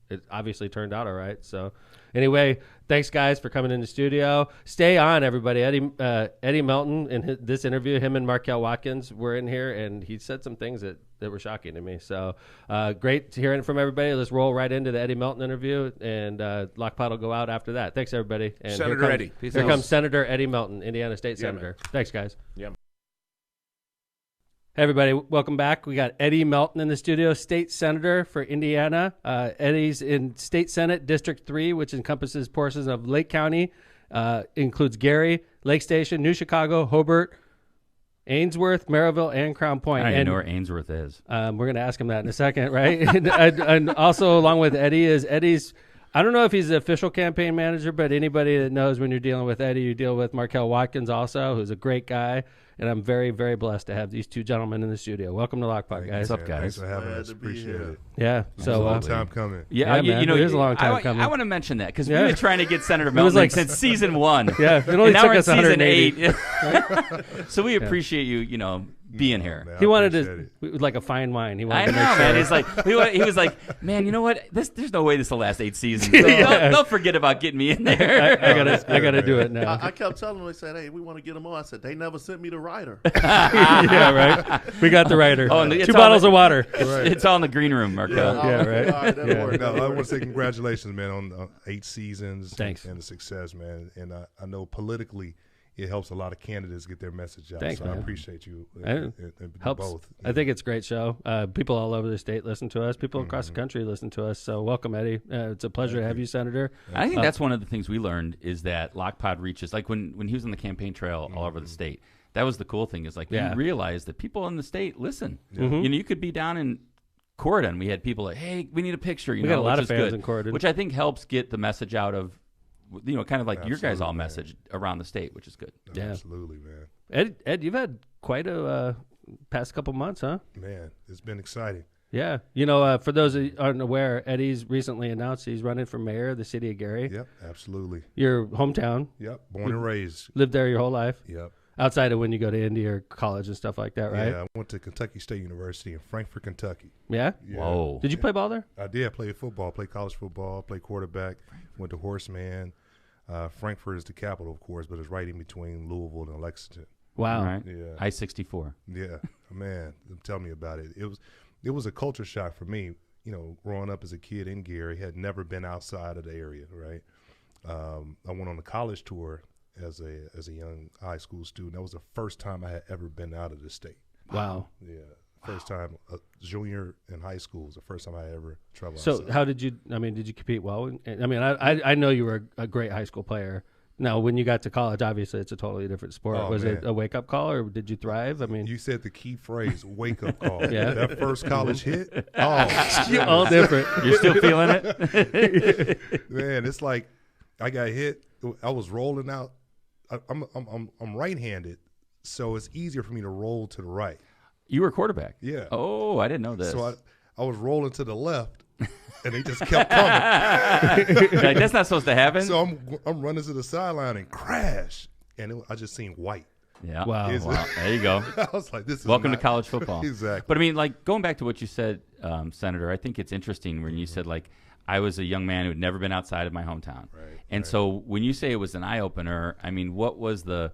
Speaker 1: it obviously turned out all right. So anyway, thanks guys for coming in the studio. Stay on, everybody. Eddie Melton in this interview, him and Markel Watkins were in here, and he said some things that were shocking to me. So great hearing from everybody. Let's roll right into the Eddie Melton interview, and LOCPOD will go out after that. Thanks, everybody. And
Speaker 2: Senator Eddie.
Speaker 1: Here comes Senator Eddie Melton, Indiana State Senator.
Speaker 2: Man.
Speaker 1: Thanks, guys.
Speaker 2: Yeah.
Speaker 1: Hey, everybody, welcome back. We got Eddie Melton in the studio, state senator for Indiana. Eddie's in State Senate District 3, which encompasses portions of Lake County, includes Gary, Lake Station, New Chicago, Hobart, Ainsworth, Maryville, and Crown Point.
Speaker 8: I don't even know where Ainsworth is.
Speaker 1: We're going to ask him that in a second, right? and also along with Eddie's, I don't know if he's the official campaign manager, but anybody that knows when you're dealing with Eddie, you deal with Markel Watkins also, who's a great guy. And I'm very, very blessed to have these two gentlemen in the studio. Welcome to LOCPOD, guys.
Speaker 8: What's up, guys?
Speaker 9: Thanks for having us. Appreciate it.
Speaker 1: Yeah.
Speaker 9: So long time coming.
Speaker 8: Yeah,
Speaker 1: man,
Speaker 8: you know,
Speaker 1: it is a long time coming.
Speaker 8: I want to mention that because
Speaker 1: Yeah.
Speaker 8: we've been trying to get Senator Melton since season 1.
Speaker 1: Yeah, it only
Speaker 8: and now
Speaker 1: took
Speaker 8: we're in
Speaker 1: us
Speaker 8: season
Speaker 1: 180.
Speaker 8: 8. So we appreciate you, being here.
Speaker 9: Man,
Speaker 1: He
Speaker 9: I
Speaker 1: wanted
Speaker 9: appreciate
Speaker 1: to, like a fine wine. He wanted
Speaker 8: I
Speaker 1: to
Speaker 8: know,
Speaker 1: make sure.
Speaker 8: man. It's like he was like, man, you know what? There's no way this will last 8 seasons. They'll forget about getting me in there.
Speaker 1: I gotta do it now.
Speaker 10: I kept telling them, they said, hey, we want to get them on. I said, they never sent me the writer.
Speaker 1: Yeah, right. We got the writer.
Speaker 8: Oh, and it's
Speaker 1: 2
Speaker 8: all
Speaker 1: bottles
Speaker 8: the-
Speaker 1: of water.
Speaker 8: It's all in the green room, Marco.
Speaker 1: Yeah, right.
Speaker 10: All right, that'll
Speaker 1: Yeah.
Speaker 10: work.
Speaker 9: No, I want to say congratulations, man, on 8 seasons.
Speaker 1: Thanks.
Speaker 9: And the success, man. And I know politically it helps a lot of candidates get their message out.
Speaker 1: Thanks,
Speaker 9: so
Speaker 1: man.
Speaker 9: I appreciate you.
Speaker 1: And helps.
Speaker 9: Both.
Speaker 1: I think it's a great show. People all over the state listen to us. People across the country listen to us. So welcome, Eddie. It's a pleasure to have you, Senator.
Speaker 8: I think that's one of the things we learned is that LOCPOD reaches, like when he was on the campaign trail all over the state, that was the cool thing is like you realize that people in the state listen. You could be down in Corridon. We had people like, hey, we need a picture.
Speaker 1: We got a lot of fans in Corridon.
Speaker 8: which I think helps get the message out of kind of like your guys' all message around the state, which is good.
Speaker 9: No,
Speaker 1: Yeah.
Speaker 9: Absolutely, man.
Speaker 1: Ed, you've had quite a past couple months, huh?
Speaker 9: Man, it's been exciting.
Speaker 1: Yeah. For those that aren't aware, Eddie's recently announced he's running for mayor of the city of Gary.
Speaker 9: Yep, absolutely.
Speaker 1: Your hometown.
Speaker 9: Yep, born and raised.
Speaker 1: Lived there your whole life.
Speaker 9: Yep.
Speaker 1: Outside of when you go to Indy or college and stuff like that, right?
Speaker 9: Yeah, I went to Kentucky State University in Frankfort, Kentucky.
Speaker 1: Yeah?
Speaker 8: Whoa.
Speaker 1: Did you play ball there?
Speaker 9: I did. I played football, played college football, played quarterback, went to Horseman. Frankfurt is the capital, of course, but it's right in between Louisville and Lexington.
Speaker 1: Wow.
Speaker 8: All right.
Speaker 9: Yeah.
Speaker 8: I-64.
Speaker 9: Yeah, man, tell me about it. It was a culture shock for me. Growing up as a kid in Gary, had never been outside of the area. Right. I went on a college tour as a young high school student. That was the first time I had ever been out of the state.
Speaker 1: Wow.
Speaker 9: Yeah. First time, junior in high school was the first time I ever traveled
Speaker 1: So
Speaker 9: outside.
Speaker 1: how did you compete well? I know you were a great high school player. Now, when you got to college, obviously it's a totally different sport.
Speaker 9: Oh,
Speaker 1: Was
Speaker 9: man.
Speaker 1: it a wake-up call, or did you thrive?
Speaker 9: You said the key phrase, wake up call.
Speaker 1: Yeah.
Speaker 9: That first college hit. Oh,
Speaker 1: all different.
Speaker 8: You're still feeling it?
Speaker 9: man, it's like I got hit. I was rolling out. I'm right-handed, so it's easier for me to roll to the right.
Speaker 8: You were quarterback?
Speaker 9: Yeah.
Speaker 8: Oh, I didn't know this.
Speaker 9: So I was rolling to the left, and they just kept coming.
Speaker 8: Like, that's not supposed to happen.
Speaker 9: So I'm running to the sideline and crash, and I just seen white.
Speaker 8: Yeah.
Speaker 1: Wow.
Speaker 8: There you go.
Speaker 9: I was like, "This is
Speaker 8: Welcome
Speaker 9: not-
Speaker 8: to college football."
Speaker 9: Exactly.
Speaker 8: But I mean, like, going back to what you said, Senator, I think it's interesting when you said, like, I was a young man who had never been outside of my hometown.
Speaker 9: Right,
Speaker 8: and so when you say it was an eye opener, I mean, what was the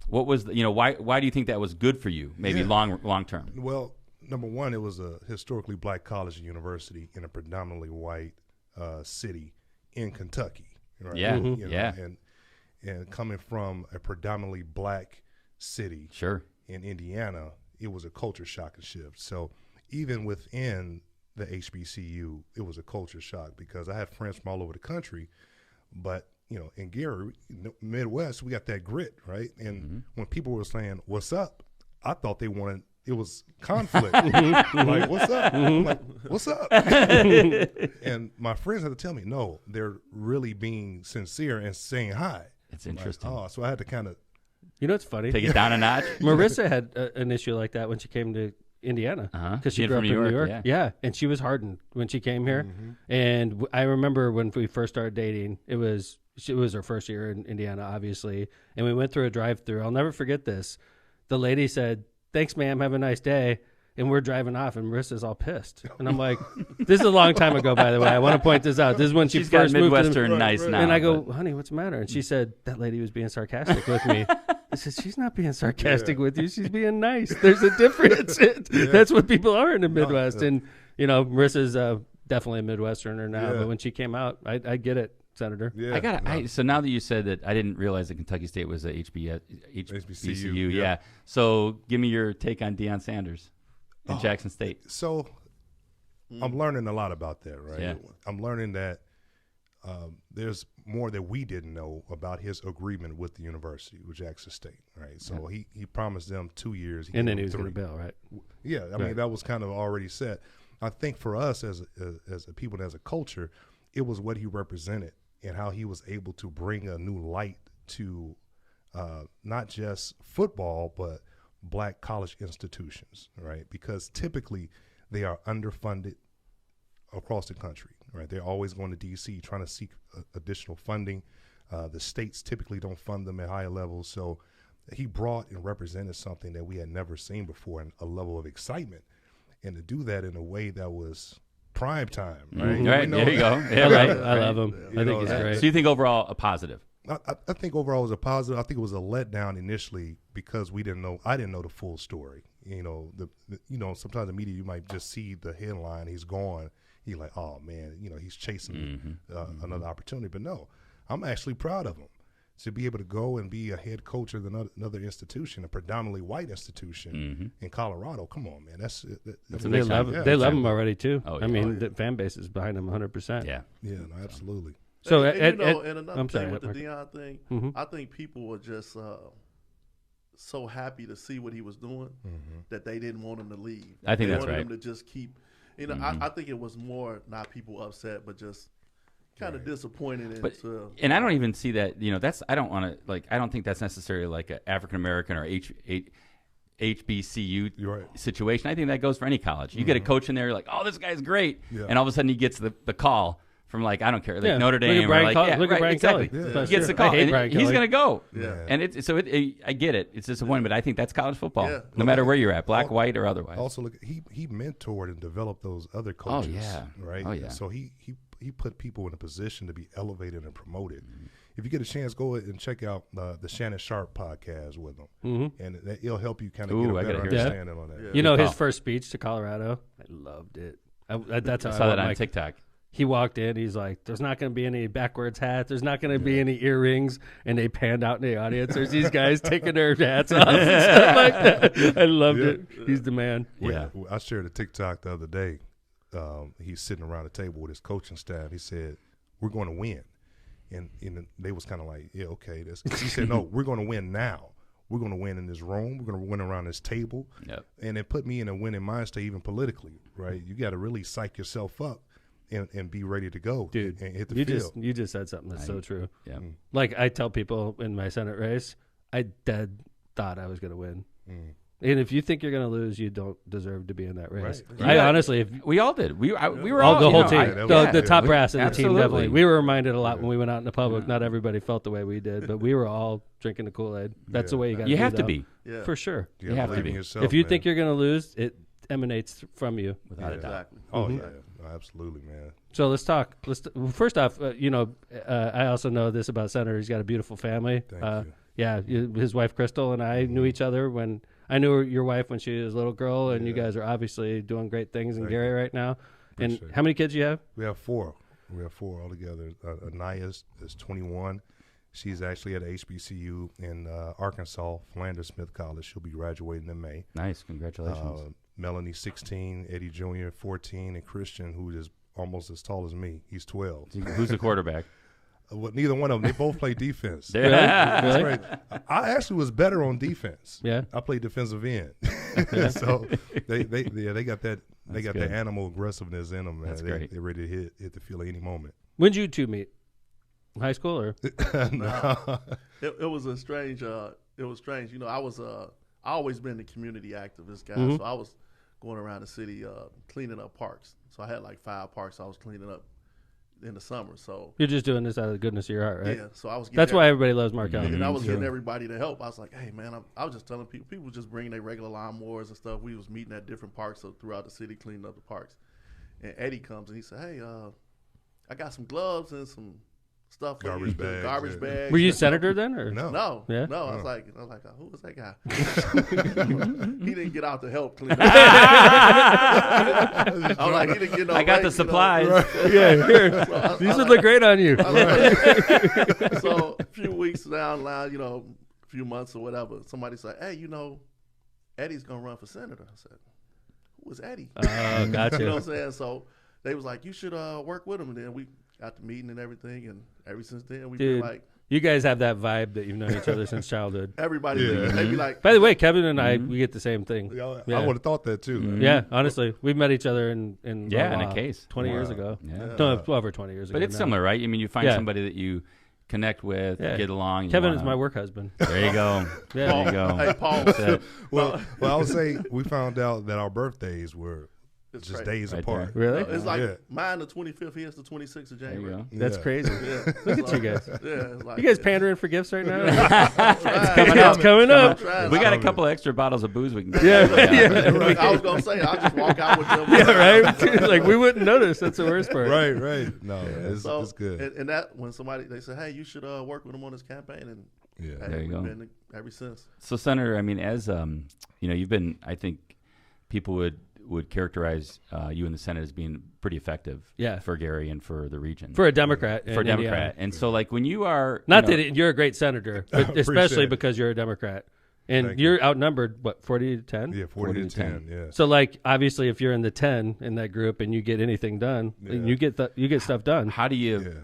Speaker 8: why do you think that was good for you? Maybe long term.
Speaker 9: Well, number one, it was a historically black college and university in a predominantly white city in Kentucky. Right?
Speaker 8: Yeah.
Speaker 9: You know, and coming from a predominantly black city
Speaker 8: Sure.
Speaker 9: in Indiana, it was a culture shock and shift. So even within the HBCU, it was a culture shock because I had friends from all over the country, but in Gary, Midwest, we got that grit, right? And when people were saying, "What's up?" I thought it was conflict. Like, "What's up?" I'm like, "What's up?" And my friends had to tell me, no, they're really being sincere and saying hi.
Speaker 8: It's interesting.
Speaker 9: Like, so I had to kind of.
Speaker 1: It's funny.
Speaker 8: Take it down a notch.
Speaker 1: Marissa had an issue like that when she came to Indiana because she grew up in New York. Yeah, and she was hardened when she came here. And I remember when we first started dating, it was her first year in Indiana, obviously, and we went through a drive-through. I'll never forget this. The lady said, "Thanks, ma'am. Have a nice day." And we're driving off, and Marissa's all pissed. And I'm like, this is a long time ago, by the way. I want to point this out. This is when she
Speaker 8: She's
Speaker 1: first
Speaker 8: got
Speaker 1: moved
Speaker 8: Midwestern
Speaker 1: to
Speaker 8: nice now.
Speaker 1: And I go, "Honey, what's the matter?" And she said, "That lady was being sarcastic with me." I said, "She's not being sarcastic with you. She's being nice. There's a difference." That's what people are in the Midwest. And, Marissa's definitely a Midwesterner now. But when she came out, I get it, Senator.
Speaker 9: Yeah.
Speaker 8: So now that you said that, I didn't realize that Kentucky State was a HBCU.
Speaker 9: Yeah.
Speaker 8: So give me your take on Deion Sanders in Jackson State.
Speaker 9: So I'm learning a lot about that, right?
Speaker 8: Yeah.
Speaker 9: I'm learning that there's more that we didn't know about his agreement with the university, with Jackson State, right? So he promised them 2 years.
Speaker 1: And then he was going to bail, right?
Speaker 9: Yeah, I mean, that was kind of already set. I think for us as a people and as a culture, it was what he represented and how he was able to bring a new light to not just football, but black college institutions, right? Because typically they are underfunded across the country, right? They're always going to D.C. trying to seek additional funding. The states typically don't fund them at higher levels. So he brought and represented something that we had never seen before, and a level of excitement. And to do that in a way that was prime time, right?
Speaker 8: Right, there you go. Yeah, right.
Speaker 1: I love him. I think he's great.
Speaker 8: So you think overall a positive?
Speaker 9: I think overall it was a positive. I think it was a letdown initially because I didn't know the full story. Sometimes the media, you might just see the headline, he's gone. You're like, oh man, he's chasing another opportunity. But no, I'm actually proud of him to be able to go and be a head coach of another institution, a predominantly white institution in Colorado. Come on, man, that's
Speaker 1: they love him already too.
Speaker 8: Oh, yeah.
Speaker 1: I mean, the fan base is behind him 100%.
Speaker 8: Yeah,
Speaker 9: no, absolutely.
Speaker 1: So,
Speaker 10: and another thing with the Deion thing,
Speaker 1: Mm-hmm.
Speaker 10: I think people were just so happy to see what he was doing that they didn't want him to leave.
Speaker 8: I think
Speaker 10: they
Speaker 8: that's
Speaker 10: wanted
Speaker 8: right.
Speaker 10: him to just keep. I think it was more not people upset, but just kind of disappointed.
Speaker 8: And I don't even see that. I don't think that's necessarily like an African American or HBCU situation. I think that goes for any college. You get a coach in there, you're like, oh, this guy's great, and all of a sudden he gets the call from like, I don't care, like Notre Dame, or like,
Speaker 1: look at Brian
Speaker 8: exactly.
Speaker 1: Kelly.
Speaker 8: He gets the call, and he's going to go.
Speaker 10: Yeah.
Speaker 8: And I get it. It's disappointing, but I think that's college football, no matter where you're at, black, white, or otherwise.
Speaker 9: Also, look, he mentored and developed those other coaches. Right.
Speaker 8: Oh yeah.
Speaker 9: So he put people in a position to be elevated and promoted. If you get a chance, go and check out the Shannon Sharp podcast with him, and it'll help you kind of get a better understanding on that.
Speaker 1: You know his first speech to Colorado, I loved it. That's how I
Speaker 8: saw that on TikTok.
Speaker 1: He walked in. He's like, "There's not going to be any backwards hats. There's not going to be any earrings." And they panned out in the audience. There's these guys taking their hats off and stuff like that. I loved it. He's the man.
Speaker 9: I shared a TikTok the other day. He's sitting around the table with his coaching staff. He said, "We're going to win," and they was kind of like, "Yeah, okay." He said, "No, we're going to win now. We're going to win in this room. We're going to win around this table."
Speaker 8: Yep.
Speaker 9: And it put me in a winning mind state, even politically. Right? You got to really psych yourself up. And be ready to go,
Speaker 1: dude.
Speaker 9: And hit the field.
Speaker 1: You just said something that's so true.
Speaker 8: Yeah.
Speaker 1: Like I tell people in my Senate race, I dead thought I was going to win. And if you think you're going to lose, you don't deserve to be in that race. Right. I honestly,
Speaker 8: we all did. We were all
Speaker 1: the whole team, the top brass of the
Speaker 8: absolutely.
Speaker 1: team. Definitely, we were reminded a lot when we went out in the public. Not everybody felt the way we did, but we were all drinking the Kool-Aid. That's the way you got.
Speaker 8: You have to be,
Speaker 1: for sure.
Speaker 8: You have to be.
Speaker 9: Yourself,
Speaker 1: if you think you're going to lose, it emanates from you
Speaker 8: without a doubt.
Speaker 9: Oh yeah, absolutely, man.
Speaker 1: So let's talk. First off, I also know this about Senator. He's got a beautiful family.
Speaker 9: Thank you.
Speaker 1: Yeah, his wife Crystal and I knew each other when I knew your wife when she was a little girl, and you guys are obviously doing great things in Gary right now. And how many kids do you have?
Speaker 9: We have 4. We have 4 altogether. Anaya is 21. She's actually at HBCU in Arkansas, Philander Smith College. She'll be graduating in May.
Speaker 8: Nice, congratulations.
Speaker 9: Melanie, 16, Eddie Jr., 14, and Christian, who is almost as tall as me. He's 12.
Speaker 8: Who's the quarterback?
Speaker 9: Well, neither one of them. They both play defense.
Speaker 1: Really?
Speaker 9: Right. I actually was better on defense.
Speaker 1: Yeah.
Speaker 9: I played defensive end. So they got that. They got that animal aggressiveness in them, man.
Speaker 8: That's great.
Speaker 9: They're ready to hit the field at any moment.
Speaker 1: When did you two meet? High school or?
Speaker 9: No.
Speaker 10: It was a strange. It was strange. I was I always been the community activist guy, so I was going around the city cleaning up parks. So I had like 5 parks I was cleaning up in the summer. So
Speaker 1: you're just doing this out of the goodness of your heart, right?
Speaker 10: Yeah. So I was.
Speaker 1: That's why everybody loves Markel.
Speaker 10: And I was getting everybody to help. I was like, hey man, I was just telling people just bringing their regular lawnmowers and stuff. We was meeting at different parks throughout the city, cleaning up the parks. And Eddie comes and he said, hey, I got some gloves and some stuff.
Speaker 9: Garbage bags.
Speaker 10: Garbage bags.
Speaker 1: Were you senator then, or
Speaker 10: no?
Speaker 1: Yeah.
Speaker 10: No. I was like, who was that guy? He didn't get out to help clean up. I was like, he didn't get no.
Speaker 8: I got the supplies.
Speaker 1: Yeah, here. So these would look great on you.
Speaker 10: So a few weeks down the line, a few months or whatever, somebody said, hey, Eddie's gonna run for senator. I said, who is Eddie?
Speaker 1: Oh, gotcha.
Speaker 10: You know what I'm saying? So they was like, you should work with him. And then we got the meeting and everything, and ever since then we've been like.
Speaker 1: You guys have that vibe that you've known each other since childhood.
Speaker 10: Everybody, they be like.
Speaker 1: By the way, Kevin and I, we get the same thing.
Speaker 9: I would have thought that too.
Speaker 1: Yeah, honestly, we met each other in
Speaker 8: in a case
Speaker 1: 20 years ago.
Speaker 8: Yeah.
Speaker 1: No, over 20 years ago.
Speaker 8: But it's similar, right? I mean, you find somebody that you connect with, get along.
Speaker 1: Kevin is my work husband.
Speaker 8: There you go. There you go.
Speaker 10: Hey, Paul.
Speaker 9: Well, I would say we found out that our birthdays were
Speaker 10: It's
Speaker 9: just
Speaker 10: crazy.
Speaker 9: days
Speaker 1: Right
Speaker 9: apart.
Speaker 1: there. Really?
Speaker 10: No, it's like mine the 25th, his the 26th of
Speaker 8: There you
Speaker 10: January.
Speaker 8: go.
Speaker 1: That's crazy.
Speaker 10: Yeah.
Speaker 1: Look at you guys.
Speaker 10: Yeah, it's like,
Speaker 1: You guys pandering for gifts right now?
Speaker 10: It's
Speaker 1: coming up.
Speaker 8: We got a couple extra bottles of booze we can get.
Speaker 10: I was gonna say I'll just walk out with them.
Speaker 1: Yeah, right. Like we wouldn't notice. That's the worst part.
Speaker 9: Right. No, it's good.
Speaker 10: And that when somebody they say, hey, you should work with him on this campaign, and
Speaker 8: there you go.
Speaker 10: Been ever since.
Speaker 8: So, Senator, I mean, as you've been, I think people would characterize you in the Senate as being pretty effective for Gary and for the region.
Speaker 1: For a Democrat.
Speaker 8: For a Democrat. And so, like, when you are...
Speaker 1: that you're a great senator, but especially because you're a Democrat. And you're outnumbered, what, 40 to 10?
Speaker 9: Yeah, 40 to 10, yeah.
Speaker 1: So, like, obviously, if you're in the 10 in that group and you get anything done, you get stuff done.
Speaker 8: How do you,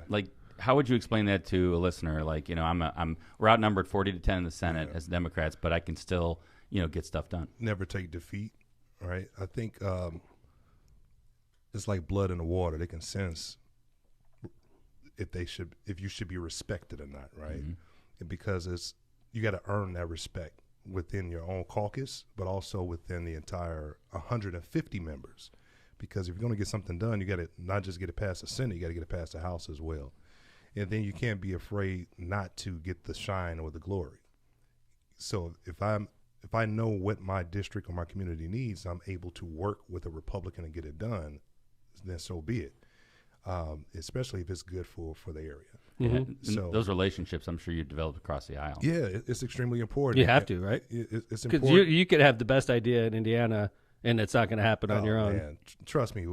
Speaker 8: how would you explain that to a listener? Like, we're outnumbered 40 to 10 in the Senate as Democrats, but I can still, get stuff done.
Speaker 9: Never take defeat. Right, I think it's like blood in the water. They can sense if you should be respected or not, right? Because you got to earn that respect within your own caucus, but also within the entire 150 members. Because if you're going to get something done, you got to not just get it past the Senate, you got to get it past the House as well. And then you can't be afraid not to get the shine or the glory. So if I know what my district or my community needs, I'm able to work with a Republican and get it done, then so be it. Especially if it's good for the area.
Speaker 8: So those relationships, I'm sure you developed across the aisle.
Speaker 9: Yeah, it's extremely important.
Speaker 1: You have to, right?
Speaker 9: It's
Speaker 1: important.
Speaker 9: Because
Speaker 1: you could have the best idea in Indiana, and it's not going to happen on your own.
Speaker 9: Man. Trust me,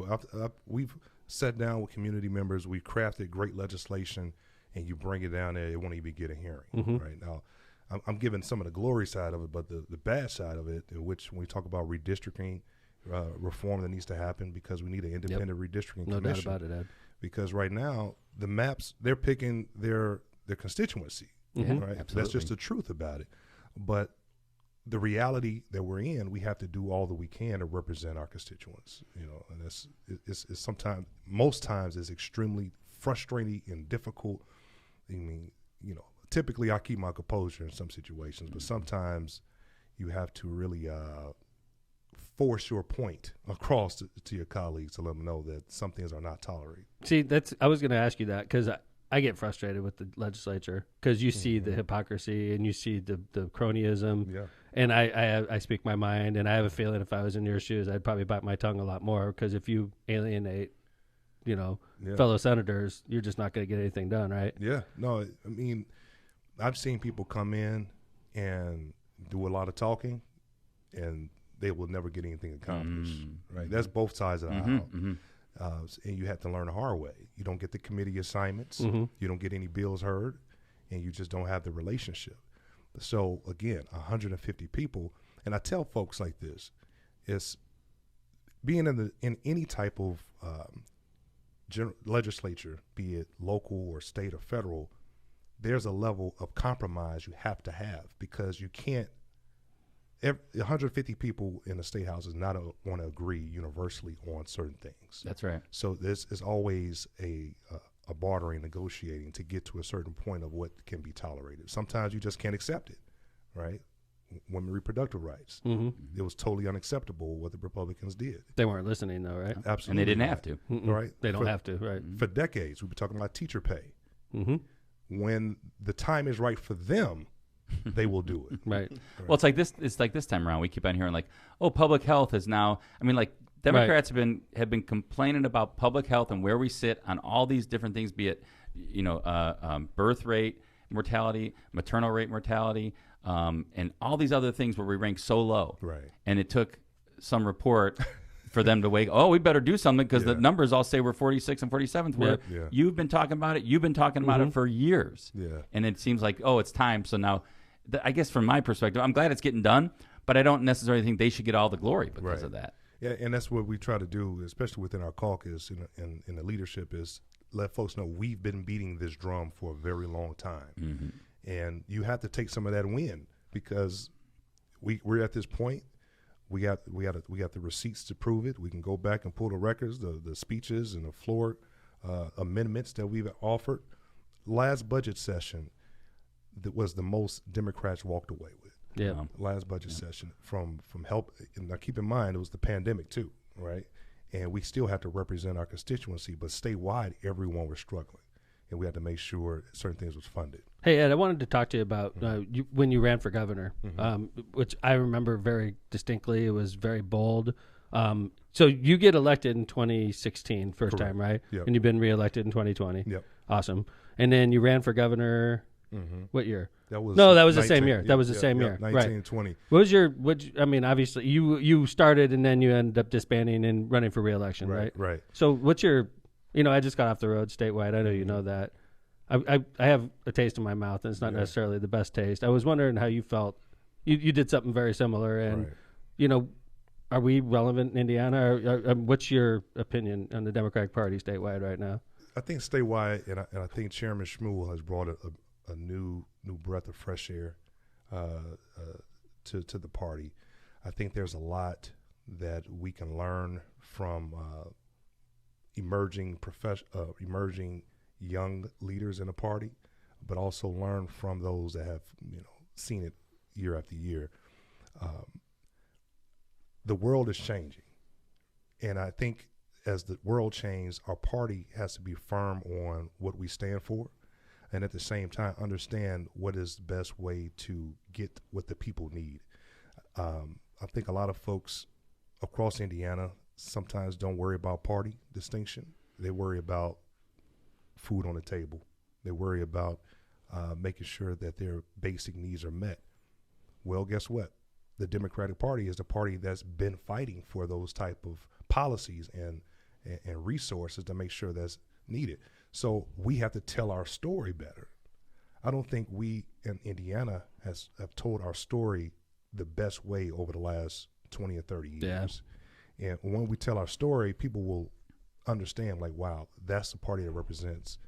Speaker 9: we've sat down with community members. We've crafted great legislation, and you bring it down there, it won't even get a hearing. Right now, I'm giving some of the glory side of it, but the bad side of it, in which when we talk about redistricting, reform that needs to happen, because we need an independent redistricting commission.
Speaker 1: No doubt about it, Ed.
Speaker 9: Because right now, the maps, they're picking their constituency, right?
Speaker 8: Absolutely. That's
Speaker 9: just the truth about it. But the reality that we're in, we have to do all that we can to represent our constituents, and it's sometimes, most times, it's extremely frustrating and difficult. I mean, typically I keep my composure in some situations, but sometimes you have to really force your point across to your colleagues to let them know that some things are not tolerated.
Speaker 1: See, I was going to ask you that, because I get frustrated with the legislature, because you see the hypocrisy and you see the cronyism.
Speaker 9: Yeah.
Speaker 1: And I speak my mind, and I have a feeling if I was in your shoes, I'd probably bite my tongue a lot more, because if you alienate, fellow senators, you're just not going to get anything done, right?
Speaker 9: Yeah. No, I mean, I've seen people come in and do a lot of talking, and they will never get anything accomplished, right? That's both sides of the aisle. And you have to learn the hard way. You don't get the committee assignments. You don't get any bills heard, and you just don't have the relationship. So, again, 150 people, and I tell folks like this, is being in any type of legislature, be it local or state or federal, there's a level of compromise you have to have, because you can't. 150 people in the state house is not want to agree universally on certain things.
Speaker 8: That's right.
Speaker 9: So this is always a bartering, negotiating to get to a certain point of what can be tolerated. Sometimes you just can't accept it, right? Women reproductive rights. It was totally unacceptable what the Republicans did.
Speaker 1: They weren't listening, though, right?
Speaker 9: Absolutely.
Speaker 8: And they didn't have to.
Speaker 9: Right?
Speaker 1: They don't have to, right?
Speaker 9: For decades, we've been talking about teacher pay. When the time is right for them, they will do it.
Speaker 1: Right.
Speaker 8: Well, it's like this. It's like this time around, we keep on hearing like, "Oh, public health is now." I mean, like Democrats have been complaining about public health and where we sit on all these different things, be it, birth rate mortality, maternal rate mortality, and all these other things where we rank so low.
Speaker 9: Right.
Speaker 8: And it took some report for them to wake. Oh, we better do something, because the numbers all say we're 46th and 47th. Where you've been talking about it. You've been talking about it for years.
Speaker 9: Yeah.
Speaker 8: And it seems like, oh, it's time. So now, I guess from my perspective, I'm glad it's getting done, but I don't necessarily think they should get all the glory because of that.
Speaker 9: Yeah, and that's what we try to do, especially within our caucus and in the leadership, is let folks know we've been beating this drum for a very long time. And you have to take some of that win, because we're at this point. We got the receipts to prove it. We can go back and pull the records, the speeches and the floor amendments that we've offered. Last budget session, that was the most Democrats walked away with.
Speaker 1: Yeah.
Speaker 9: Last budget session from help. And now keep in mind, it was the pandemic too, right? And we still have to represent our constituency, but statewide, everyone was struggling, and we had to make sure certain things was funded.
Speaker 1: Hey, Ed, I wanted to talk to you about when you ran for governor, which I remember very distinctly. It was very bold. So you get elected in 2016, first time, right?
Speaker 9: Yep.
Speaker 1: And you've been reelected in 2020.
Speaker 9: Yep.
Speaker 1: Awesome. And then you ran for governor. What year?
Speaker 9: That was
Speaker 1: the same year. That was the same year.
Speaker 9: 1920.
Speaker 1: Right. I mean, obviously, you started and then you ended up disbanding and running for reelection, right?
Speaker 9: Right.
Speaker 1: So what's your, I just got off the road statewide. I know you know that. I have a taste in my mouth, and it's not necessarily the best taste. I was wondering how you felt. You did something very similar, and are we relevant in Indiana? Or what's your opinion on the Democratic Party statewide right now?
Speaker 9: I think statewide, and I think Chairman Shmuel has brought a new breath of fresh air to the party. I think there's a lot that we can learn from emerging young leaders in the party, but also learn from those that have, seen it year after year. The world is changing. And I think as the world changes, our party has to be firm on what we stand for, and at the same time understand what is the best way to get what the people need. I think a lot of folks across Indiana sometimes don't worry about party distinction. They worry about food on the table. They worry about making sure that their basic needs are met. Well, guess what? The Democratic Party is the party that's been fighting for those type of policies and resources to make sure that's needed. So we have to tell our story better. I don't think we in Indiana have told our story the best way over the last 20 or 30 years. Yeah. And when we tell our story, people will understand, like, wow, that's the party that represents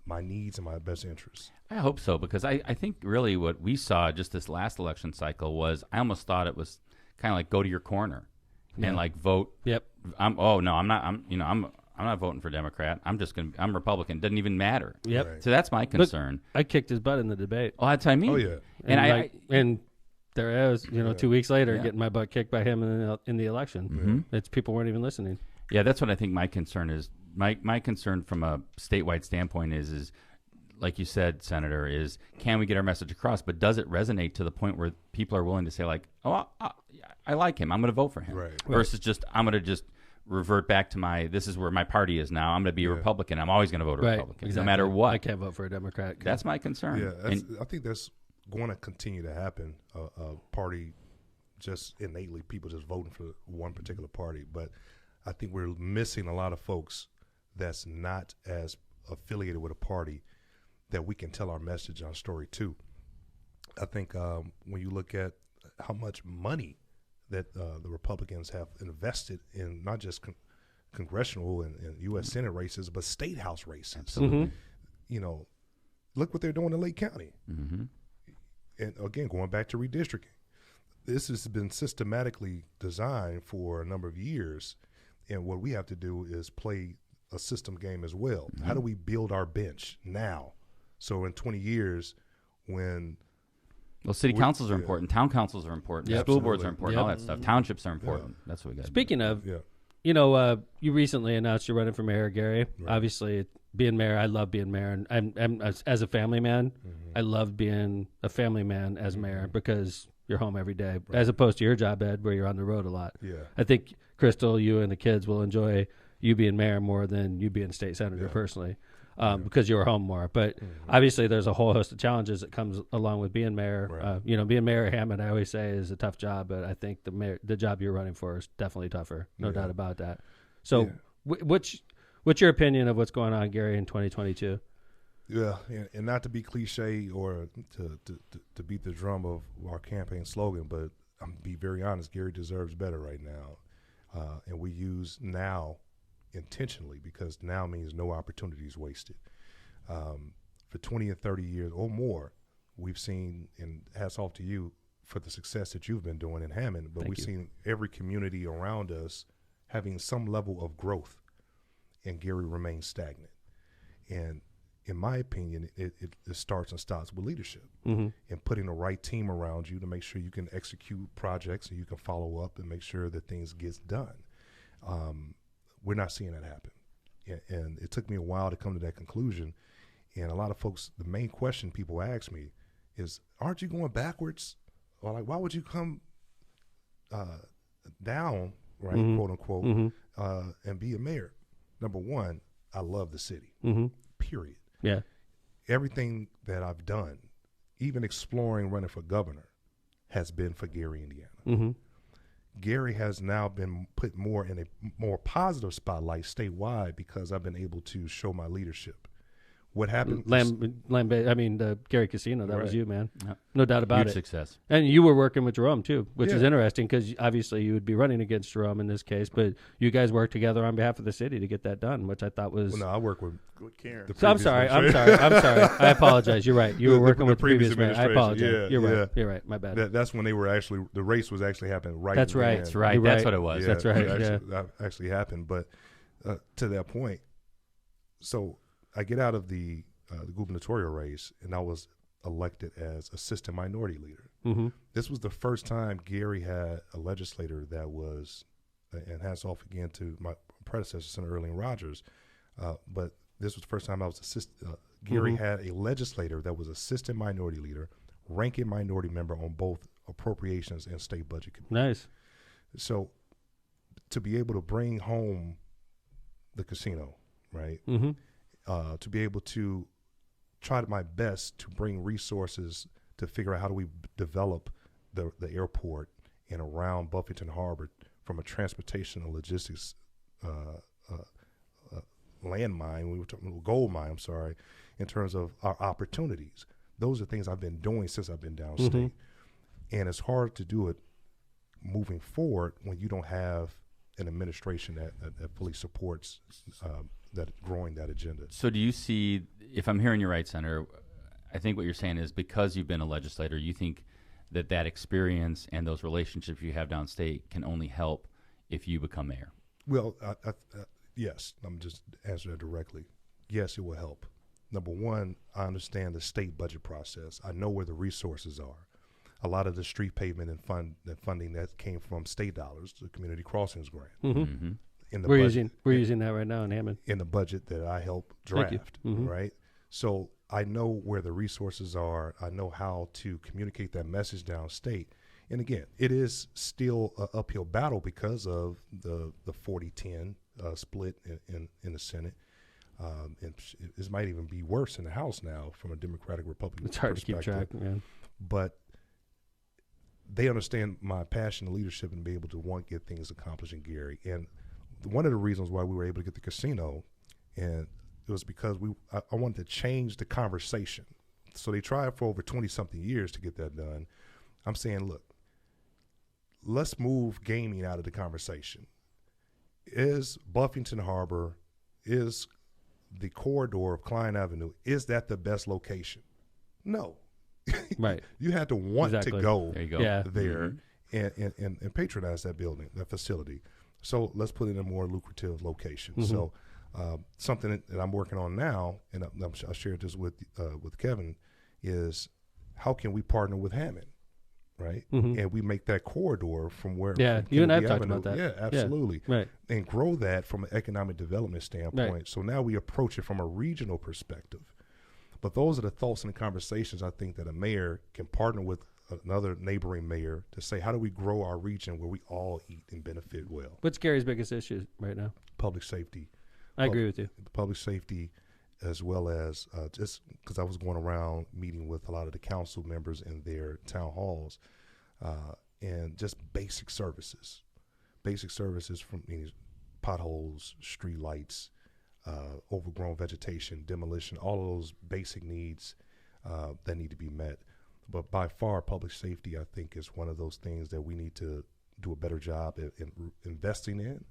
Speaker 9: my needs and my best interests.
Speaker 8: I hope so, because I think really what we saw just this last election cycle was, I almost thought it was kind of like go to your corner and like vote.
Speaker 1: Yep.
Speaker 8: I'm not voting for Democrat. I'm Republican. Doesn't even matter.
Speaker 1: Yep.
Speaker 9: Right.
Speaker 8: So that's my concern.
Speaker 1: But I kicked his butt in the debate.
Speaker 8: Oh, that's what I mean.
Speaker 9: Oh, yeah.
Speaker 1: And there I was, 2 weeks later, getting my butt kicked by him in the election.
Speaker 8: Mm-hmm.
Speaker 1: It's people weren't even listening.
Speaker 8: Yeah, that's what I think my concern is. My concern from a statewide standpoint is like you said, Senator, is can we get our message across? But does it resonate to the point where people are willing to say, like, oh, I like him, I'm going to vote for him,
Speaker 9: right.
Speaker 8: versus just I'm going to just revert back to this is where my party is now. I'm going to be a Republican. I'm always going to vote Republican, no matter what.
Speaker 1: I can't vote for a Democrat.
Speaker 8: That's my concern.
Speaker 9: Yeah, I think that's going to continue to happen. A party just innately, people just voting for one particular party. But I think we're missing a lot of folks that's not as affiliated with a party that we can tell our message, our story to. I think when you look at how much money that the Republicans have invested in not just congressional and U.S. Senate races, but state house races.
Speaker 8: Absolutely.
Speaker 9: Look what they're doing in Lake County.
Speaker 8: Mm-hmm.
Speaker 9: And again, going back to redistricting, this has been systematically designed for a number of years. And what we have to do is play a system game as well. Mm-hmm. How do we build our bench now? So in 20 years, when
Speaker 8: city councils are important, town councils are important, school boards are important, all that stuff. Townships are important.
Speaker 9: Yeah.
Speaker 8: That's what we got.
Speaker 1: Speaking of, you recently announced you're running for mayor, Gary. Right. Obviously, being mayor, I love being mayor, and I'm as a family man, I love being a family man as mayor because you're home every day, as opposed to your job, Ed, where you're on the road a lot.
Speaker 9: Yeah.
Speaker 1: I think Crystal, you and the kids will enjoy you being mayor more than you being state senator personally. Because you were home more. But obviously there's a whole host of challenges that comes along with being mayor. Right. Being mayor of Hammond, I always say, is a tough job, but I think the job you're running for is definitely tougher. No doubt about that. So what's your opinion of what's going on, Gary, in 2022?
Speaker 9: Yeah, and not to be cliche or to beat the drum of our campaign slogan, but I'm going to be very honest, Gary deserves better right now. And we use now intentionally, because now means no opportunities wasted. For 20 or 30 years or more, we've seen, and hats off to you for the success that you've been doing in Hammond, but we've seen every community around us having some level of growth, and Gary remains stagnant. And in my opinion, it starts and stops with leadership and putting the right team around you to make sure you can execute projects and you can follow up and make sure that things get done. We're not seeing that happen. And it took me a while to come to that conclusion. And a lot of folks, the main question people ask me is, aren't you going backwards? Or like, why would you come down, right, quote unquote, and be a mayor? Number one, I love the city, period.
Speaker 1: Yeah.
Speaker 9: Everything that I've done, even exploring running for governor, has been for Gary, Indiana. Gary has now been put more in a more positive spotlight statewide because I've been able to show my leadership. What happened?
Speaker 1: Gary Casino, that was you, man. No doubt about
Speaker 8: Huge
Speaker 1: it.
Speaker 8: Success.
Speaker 1: And you were working with Jerome, too, which is interesting because obviously you would be running against Jerome in this case, but you guys worked together on behalf of the city to get that done, which I thought was...
Speaker 9: Well, no, I work with
Speaker 10: Karen.
Speaker 1: I'm sorry. I apologize. You're right. You were working with the previous mayor. I apologize. You're right. My bad.
Speaker 9: That's when they were actually... The race was actually happening right
Speaker 1: That's right.
Speaker 8: That's right. That's what it was.
Speaker 1: That's right.
Speaker 9: That actually happened. But to that point, so... I get out of the gubernatorial race, and I was elected as assistant minority leader.
Speaker 1: Mm-hmm.
Speaker 9: This was the first time Gary had a legislator that was, and hats off again to my predecessor, Senator Earlene Rogers, but this was the first time I was Gary had a legislator that was assistant minority leader, ranking minority member on both appropriations and state budget committee.
Speaker 1: Nice.
Speaker 9: So to be able to bring home the casino, right?
Speaker 1: Mm-hmm.
Speaker 9: To be able to try my best to bring resources to figure out how do we develop the airport and around Buffington Harbor from a transportation and logistics landmine, we were talking gold mine, I'm sorry, in terms of our opportunities. Those are things I've been doing since I've been downstate.
Speaker 1: Mm-hmm.
Speaker 9: And it's hard to do it moving forward when you don't have an administration that fully supports that growing that agenda.
Speaker 8: So do you see, if I'm hearing you right, Senator, I think what you're saying is because you've been a legislator, you think that experience and those relationships you have downstate can only help if you become mayor?
Speaker 9: Well, yes, I'm just answering that directly. Yes, it will help. Number one, I understand the state budget process. I know where the resources are. A lot of the street pavement and funding that came from state dollars, the Community Crossings Grant.
Speaker 1: Mm-hmm.
Speaker 8: Mm-hmm.
Speaker 1: We're using that right now in Hammond.
Speaker 9: In the budget that I helped draft, right? So I know where the resources are. I know how to communicate that message downstate. And again, it is still an uphill battle because of the 40-10 split in the Senate. And it might even be worse in the House now from a Democratic Republican
Speaker 1: It's hard
Speaker 9: perspective.
Speaker 1: to keep track, man.
Speaker 9: But they understand my passion and leadership and be able to get things accomplished in Gary. And one of the reasons why we were able to get the casino, and it was because I wanted to change the conversation. So they tried for over 20-something years to get that done. I'm saying, look, let's move gaming out of the conversation. Is Buffington Harbor, is the corridor of Klein Avenue, is that the best location? No.
Speaker 1: Right.
Speaker 9: You had to want to go,
Speaker 8: there, you go.
Speaker 9: there and patronize that building, that facility. So let's put it in a more lucrative location.
Speaker 1: Mm-hmm.
Speaker 9: So something that I'm working on now, and I shared this with Kevin, is how can we partner with Hammond, right?
Speaker 1: Mm-hmm.
Speaker 9: And we make that corridor from where.
Speaker 1: Yeah,
Speaker 9: from
Speaker 1: you and I have
Speaker 9: Kennedy
Speaker 1: talked
Speaker 9: Avenue.
Speaker 1: about that.
Speaker 9: Yeah, absolutely.
Speaker 1: Yeah, right.
Speaker 9: And grow that from an economic development standpoint.
Speaker 1: Right.
Speaker 9: So now we approach it from a regional perspective. But those are the thoughts and the conversations I think that a mayor can partner with another neighboring mayor to say, how do we grow our region where we all eat and benefit well?
Speaker 1: What's Gary's biggest issue right now?
Speaker 9: Public safety.
Speaker 1: I agree with you.
Speaker 9: Public safety, as well as just because I was going around meeting with a lot of the council members in their town halls, and just basic services from potholes, street lights, overgrown vegetation, demolition, all of those basic needs that need to be met. But by far, public safety, I think, is one of those things that we need to do a better job in investing in,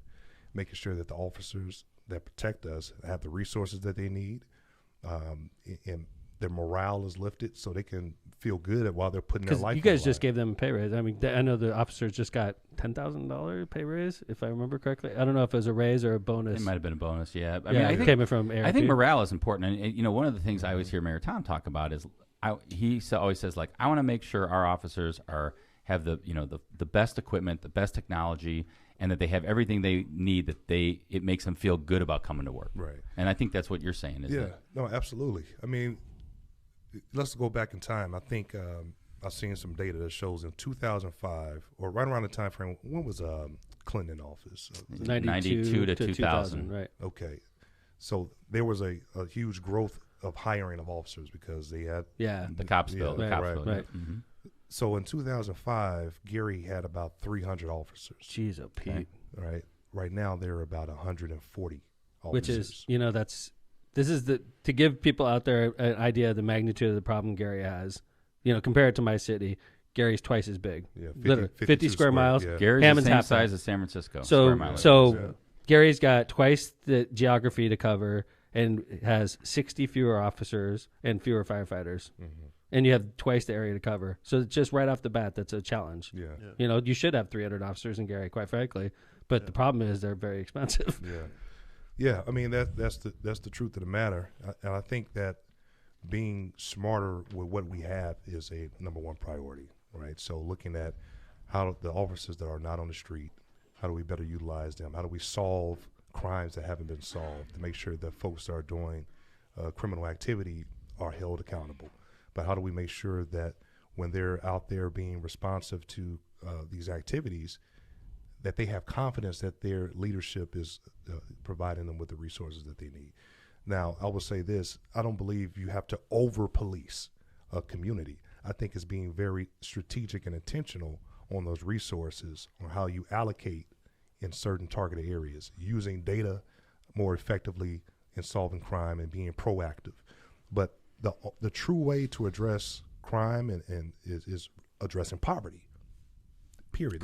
Speaker 9: making sure that the officers that protect us have the resources that they need, and their morale is lifted so they can feel good while they're putting their life.
Speaker 1: You guys
Speaker 9: on the
Speaker 1: just
Speaker 9: line.
Speaker 1: gave them a pay raise. I mean, I know the officers just got $10,000 pay raise, if I remember correctly. I don't know if it was a raise or a bonus.
Speaker 8: It might have been a bonus, yeah. I
Speaker 1: mean, I think came from ARP.
Speaker 8: I think morale is important, and one of the things I always hear Mayor Tom talk about is he always says, like, I want to make sure our officers have the best equipment, the best technology, and that they have everything they need, that it makes them feel good about coming to work.
Speaker 9: Right.
Speaker 8: And I think that's what you're saying.
Speaker 9: No, absolutely. I mean, let's go back in time. I think I've seen some data that shows in 2005, or right around the time frame, when was Clinton in office?
Speaker 1: 92 to 2000, right.
Speaker 9: Okay. So there was a huge growth of hiring of officers because they had
Speaker 8: the cops bill.
Speaker 1: Right.
Speaker 8: Mm-hmm.
Speaker 9: So in 2005, Gary had about 300 officers.
Speaker 1: Jeez, oh, Pete.
Speaker 9: Okay. Right. Right now, there are about 140 officers.
Speaker 1: Which is, this is to give people out there an idea of the magnitude of the problem Gary has. Compare it to my city. Gary's twice as big.
Speaker 9: Yeah,
Speaker 1: 50 square miles.
Speaker 9: Yeah.
Speaker 8: Gary's
Speaker 1: Hammond's
Speaker 8: the same
Speaker 1: half
Speaker 8: size as San Francisco.
Speaker 1: So Gary's got twice the geography to cover and has 60 fewer officers and fewer firefighters. Mm-hmm. And you have twice the area to cover. So just right off the bat, that's a challenge.
Speaker 9: Yeah.
Speaker 1: You should have 300 officers in Gary, quite frankly. But the problem is they're very expensive.
Speaker 9: Yeah. Yeah, I mean that's the truth of the matter, and I think that being smarter with what we have is a number one priority, right? So looking at how the officers that are not on the street, how do we better utilize them? How do we solve crimes that haven't been solved to make sure that folks that are doing criminal activity are held accountable? But how do we make sure that when they're out there being responsive to these activities, that they have confidence that their leadership is providing them with the resources that they need? Now, I will say this, I don't believe you have to over-police a community. I think it's being very strategic and intentional on those resources, on how you allocate in certain targeted areas, using data more effectively in solving crime and being proactive. But the true way to address crime and is addressing poverty. Period.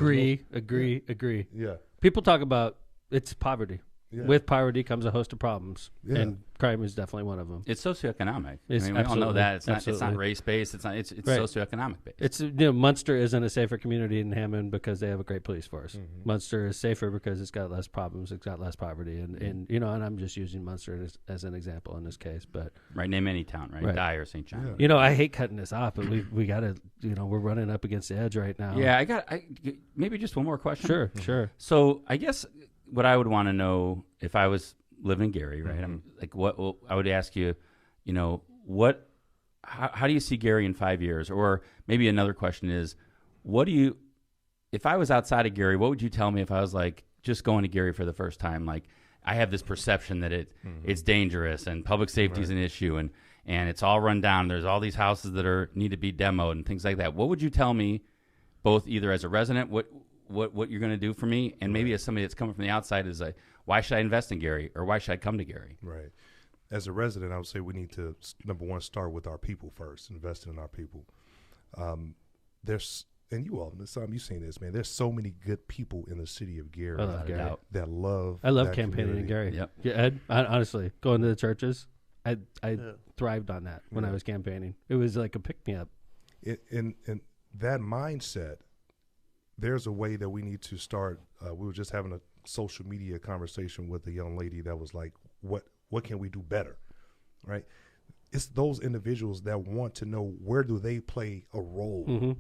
Speaker 1: Agree.
Speaker 9: Yeah.
Speaker 1: People talk about it's poverty.
Speaker 9: Yeah.
Speaker 1: With poverty comes a host of problems, and crime is definitely one of them.
Speaker 8: It's socioeconomic.
Speaker 1: It's
Speaker 8: we all know that. It's not
Speaker 1: absolutely.
Speaker 8: race based. It's not. It's
Speaker 1: Right.
Speaker 8: socioeconomic based.
Speaker 1: It's Munster isn't a safer community in Hammond because they have a great police force.
Speaker 9: Mm-hmm.
Speaker 1: Munster is safer because it's got less problems, it's got less poverty, and and I'm just using Munster as an example in this case. But
Speaker 8: Right. Name any town. Right. Dyer, St. John.
Speaker 9: Yeah.
Speaker 1: I hate cutting this off, but we got to we're running up against the edge right now.
Speaker 8: Yeah. I maybe just one more question.
Speaker 1: Sure.
Speaker 8: So I guess what I would want to know if I was living in Gary, right? I'm like, what I would ask you, how do you see Gary in 5 years? Or maybe another question is, if I was outside of Gary, what would you tell me if I was like just going to Gary for the first time? Like, I have this perception that it's dangerous and public safety is an issue and it's all run down. There's all these houses that need to be demoed and things like that. What would you tell me, both either as a resident, what you're going to do for me, and maybe as somebody that's coming from the outside is like, why should I invest in Gary, or why should I come to Gary?
Speaker 9: Right. As a resident, I would say we need to, number one, start with our people first, investing in our people. And you all, Sam, you've seen this, man. There's so many good people in the city of Gary that love.
Speaker 1: I love
Speaker 9: that
Speaker 1: campaigning
Speaker 9: community.
Speaker 1: in Gary.
Speaker 8: Yep.
Speaker 1: Yeah, Ed, honestly, going to the churches, I thrived on that when I was campaigning. It was like a pick me up.
Speaker 9: In that mindset, there's a way that we need to start. We were just having a social media conversation with a young lady that was like, what can we do better, right? It's those individuals that want to know, where do they play a role?
Speaker 1: Mm-hmm.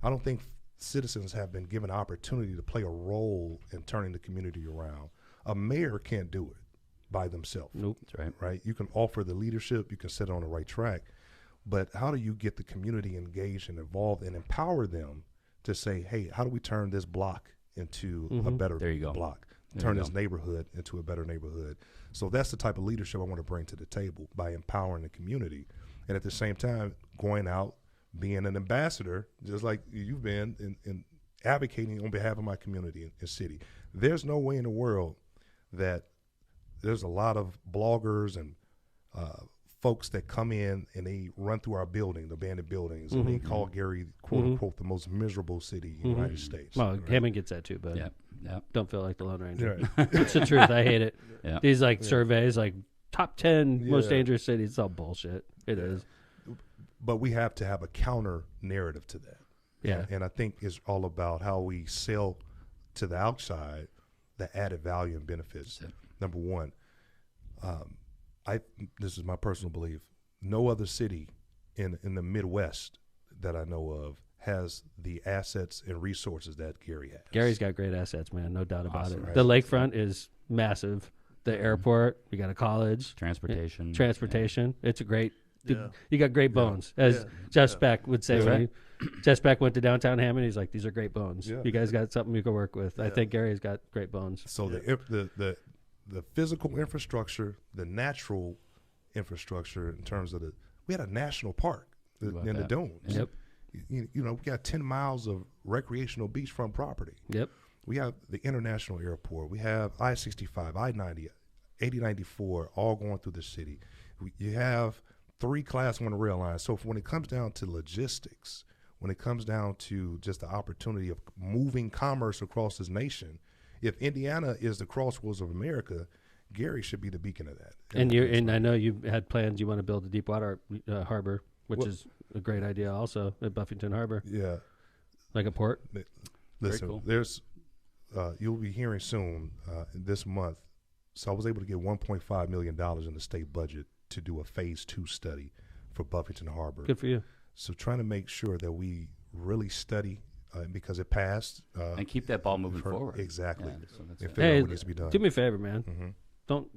Speaker 9: I don't think citizens have been given opportunity to play a role in turning the community around. A mayor can't do it by themselves.
Speaker 1: Nope.
Speaker 8: That's right.
Speaker 9: Right? You can offer the leadership, you can set it on the right track, but how do you get the community engaged and involved and empower them to say, hey, how do we turn this block into a better block? Turn this neighborhood into a better neighborhood. So that's the type of leadership I want to bring to the table, by empowering the community. And at the same time, going out, being an ambassador, just like you've been, in advocating on behalf of my community and city. There's no way in the world that there's a lot of bloggers and folks that come in and they run through our building, the abandoned buildings, and they call Gary, quote unquote, the most miserable city in the United States.
Speaker 1: Well,
Speaker 9: right?
Speaker 1: Hammond gets that too, but
Speaker 8: Yep.
Speaker 1: don't feel like the Lone Ranger.
Speaker 9: Right.
Speaker 1: It's the truth. I hate it.
Speaker 8: Yeah.
Speaker 1: These surveys, like top 10 most dangerous cities, it's all bullshit. It is.
Speaker 9: But we have to have a counter narrative to that.
Speaker 1: Yeah.
Speaker 9: And I think it's all about how we sell to the outside the added value and benefits. Number one, this is my personal belief, no other city in the Midwest that I know of has the assets and resources that Gary has.
Speaker 1: Gary's got great assets, man. No doubt about it.
Speaker 9: Right.
Speaker 1: The lakefront is massive. The airport, you got a college.
Speaker 8: Transportation.
Speaker 1: It's a great, you got great bones. As Jeff Speck would say, when Jeff Speck went to downtown Hammond, he's like, these are great bones. Yeah. You guys got something you can work with. I think Gary's got great bones.
Speaker 9: So the physical infrastructure, the natural infrastructure in terms of we had a national park in the Dunes.
Speaker 1: Yep.
Speaker 9: We got 10 miles of recreational beachfront property.
Speaker 1: Yep.
Speaker 9: We have the international airport. We have I-65, I-90, 8094, all going through the city. You have 3 Class 1 rail lines. So when it comes down to logistics, when it comes down to just the opportunity of moving commerce across this nation, if Indiana is the crossroads of America, Gary should be the beacon of that.
Speaker 1: And I know you had plans. You want to build a deep water harbor, which is a great idea also at Buffington Harbor.
Speaker 9: Yeah.
Speaker 1: Like a port.
Speaker 9: Listen,
Speaker 8: cool.
Speaker 9: There's you'll be hearing soon this month So I was able to get $1.5 million in the state budget to do a phase 2 study for Buffington Harbor.
Speaker 1: Good for you.
Speaker 9: So trying to make sure that we really study because it passed.
Speaker 8: And keep that ball moving forward.
Speaker 9: Exactly.
Speaker 8: Yeah, so
Speaker 9: and figure out what needs to be done.
Speaker 1: Do me a favor, man.
Speaker 9: Mm-hmm.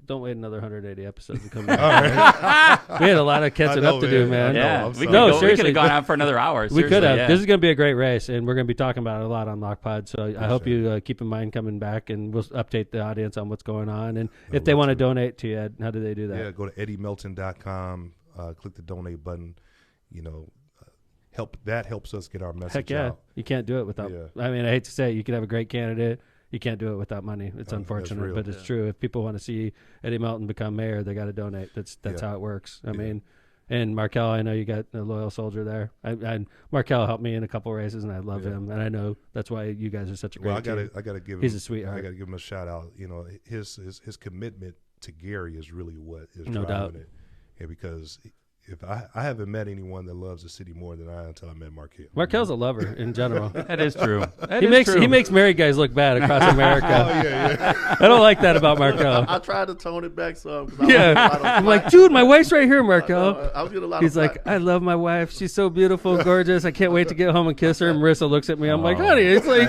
Speaker 1: Don't wait another 180 episodes to come back. We had a lot of catching up to do, man.
Speaker 8: Yeah,
Speaker 1: we
Speaker 8: could have gone on for another hour.
Speaker 1: We could have. Yeah. This is going to be a great race, and we're going to be talking about it a lot on LOCPOD. So I hope you keep in mind coming back, and we'll update the audience on what's going on. And if they want to donate to you, Ed, how do they do that?
Speaker 9: Yeah, go to eddiemelton.com, click the donate button. That helps us get our message out.
Speaker 1: You can't do it without. Yeah. I mean, I hate to say it, you could have a great candidate. You can't do it without money. It's unfortunate, but it's true. If people want to see Eddie Melton become mayor, they got to donate. That's how it works. I mean, and Markel, I know you got a loyal soldier there. And Markel helped me in a couple races, and I love him. And I know that's why you guys are such a great team.
Speaker 9: I got to give him.
Speaker 1: He's a sweetheart.
Speaker 9: I got to give him a shout out. His commitment to Gary is really what is
Speaker 1: no
Speaker 9: driving
Speaker 1: doubt.
Speaker 9: it. Yeah, because if I haven't met anyone that loves the city more than I until I met Markel.
Speaker 1: Markel's a lover in general.
Speaker 8: That is true.
Speaker 1: He makes married guys look bad across America. I don't like that about Markel.
Speaker 10: I tried to tone it back some.
Speaker 1: I'm like, dude, my wife's right here, Markel.
Speaker 10: I was getting a lot
Speaker 1: He's
Speaker 10: of
Speaker 1: like, I love my wife. She's so beautiful, gorgeous. I can't wait to get home and kiss her. And Marissa looks at me. I'm like, honey, it's like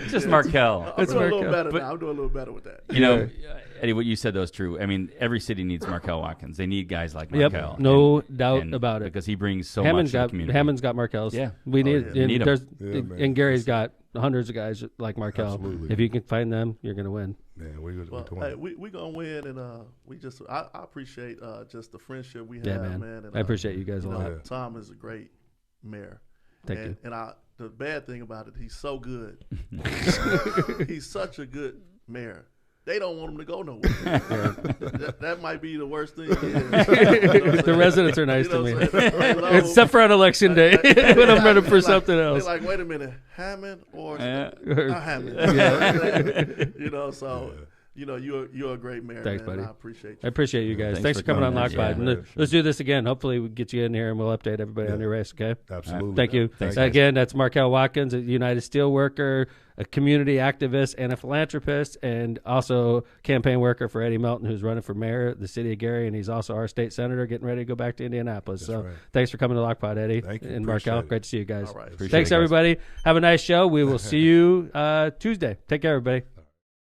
Speaker 8: just Markel.
Speaker 10: I'm doing a little better now. I'm doing a little better with that.
Speaker 8: Eddie, what you said though is true. I mean, every city needs Markel Watkins. They need guys like Markel.
Speaker 1: No doubt about it.
Speaker 8: Because he brings so much to the community.
Speaker 1: Hammond's got Markels.
Speaker 8: Yeah.
Speaker 1: We need
Speaker 8: him.
Speaker 1: And Gary's got hundreds of guys like Markel.
Speaker 9: Absolutely.
Speaker 1: If you can find them, you're going to win.
Speaker 9: Man, we're
Speaker 10: going to win, and I appreciate just the friendship we have, man. And,
Speaker 1: I appreciate you guys a lot.
Speaker 10: Tom is a great mayor.
Speaker 1: Thank you.
Speaker 10: And the bad thing about it, he's so good. He's such a good mayor. They don't want him to go nowhere. That might be the worst thing.
Speaker 1: The residents are nice to me. Except for on election day when I'm running for something else.
Speaker 10: They're like, wait a minute, Hammond or not Hammond? You're a great mayor.
Speaker 1: Thanks,
Speaker 10: man,
Speaker 1: buddy.
Speaker 10: I appreciate you.
Speaker 1: I appreciate you guys. Thanks for coming on LOCPOD. Let's do this again. Hopefully we get you in here and we'll update everybody on your race, okay?
Speaker 9: Absolutely.
Speaker 1: Thank you.
Speaker 8: Thanks,
Speaker 1: again, that's Markel Watkins, a United Steelworker, a community activist and a philanthropist, and also campaign worker for Eddie Melton, who's running for mayor of the city of Gary, and he's also our state senator getting ready to go back to Indianapolis.
Speaker 9: That's right.
Speaker 1: Thanks for coming to LOCPOD, Eddie.
Speaker 9: Thank you.
Speaker 1: And Markel. Great to see you guys.
Speaker 10: All right.
Speaker 1: Thanks, everybody. Have a nice show. We will see you Tuesday. Take care, everybody.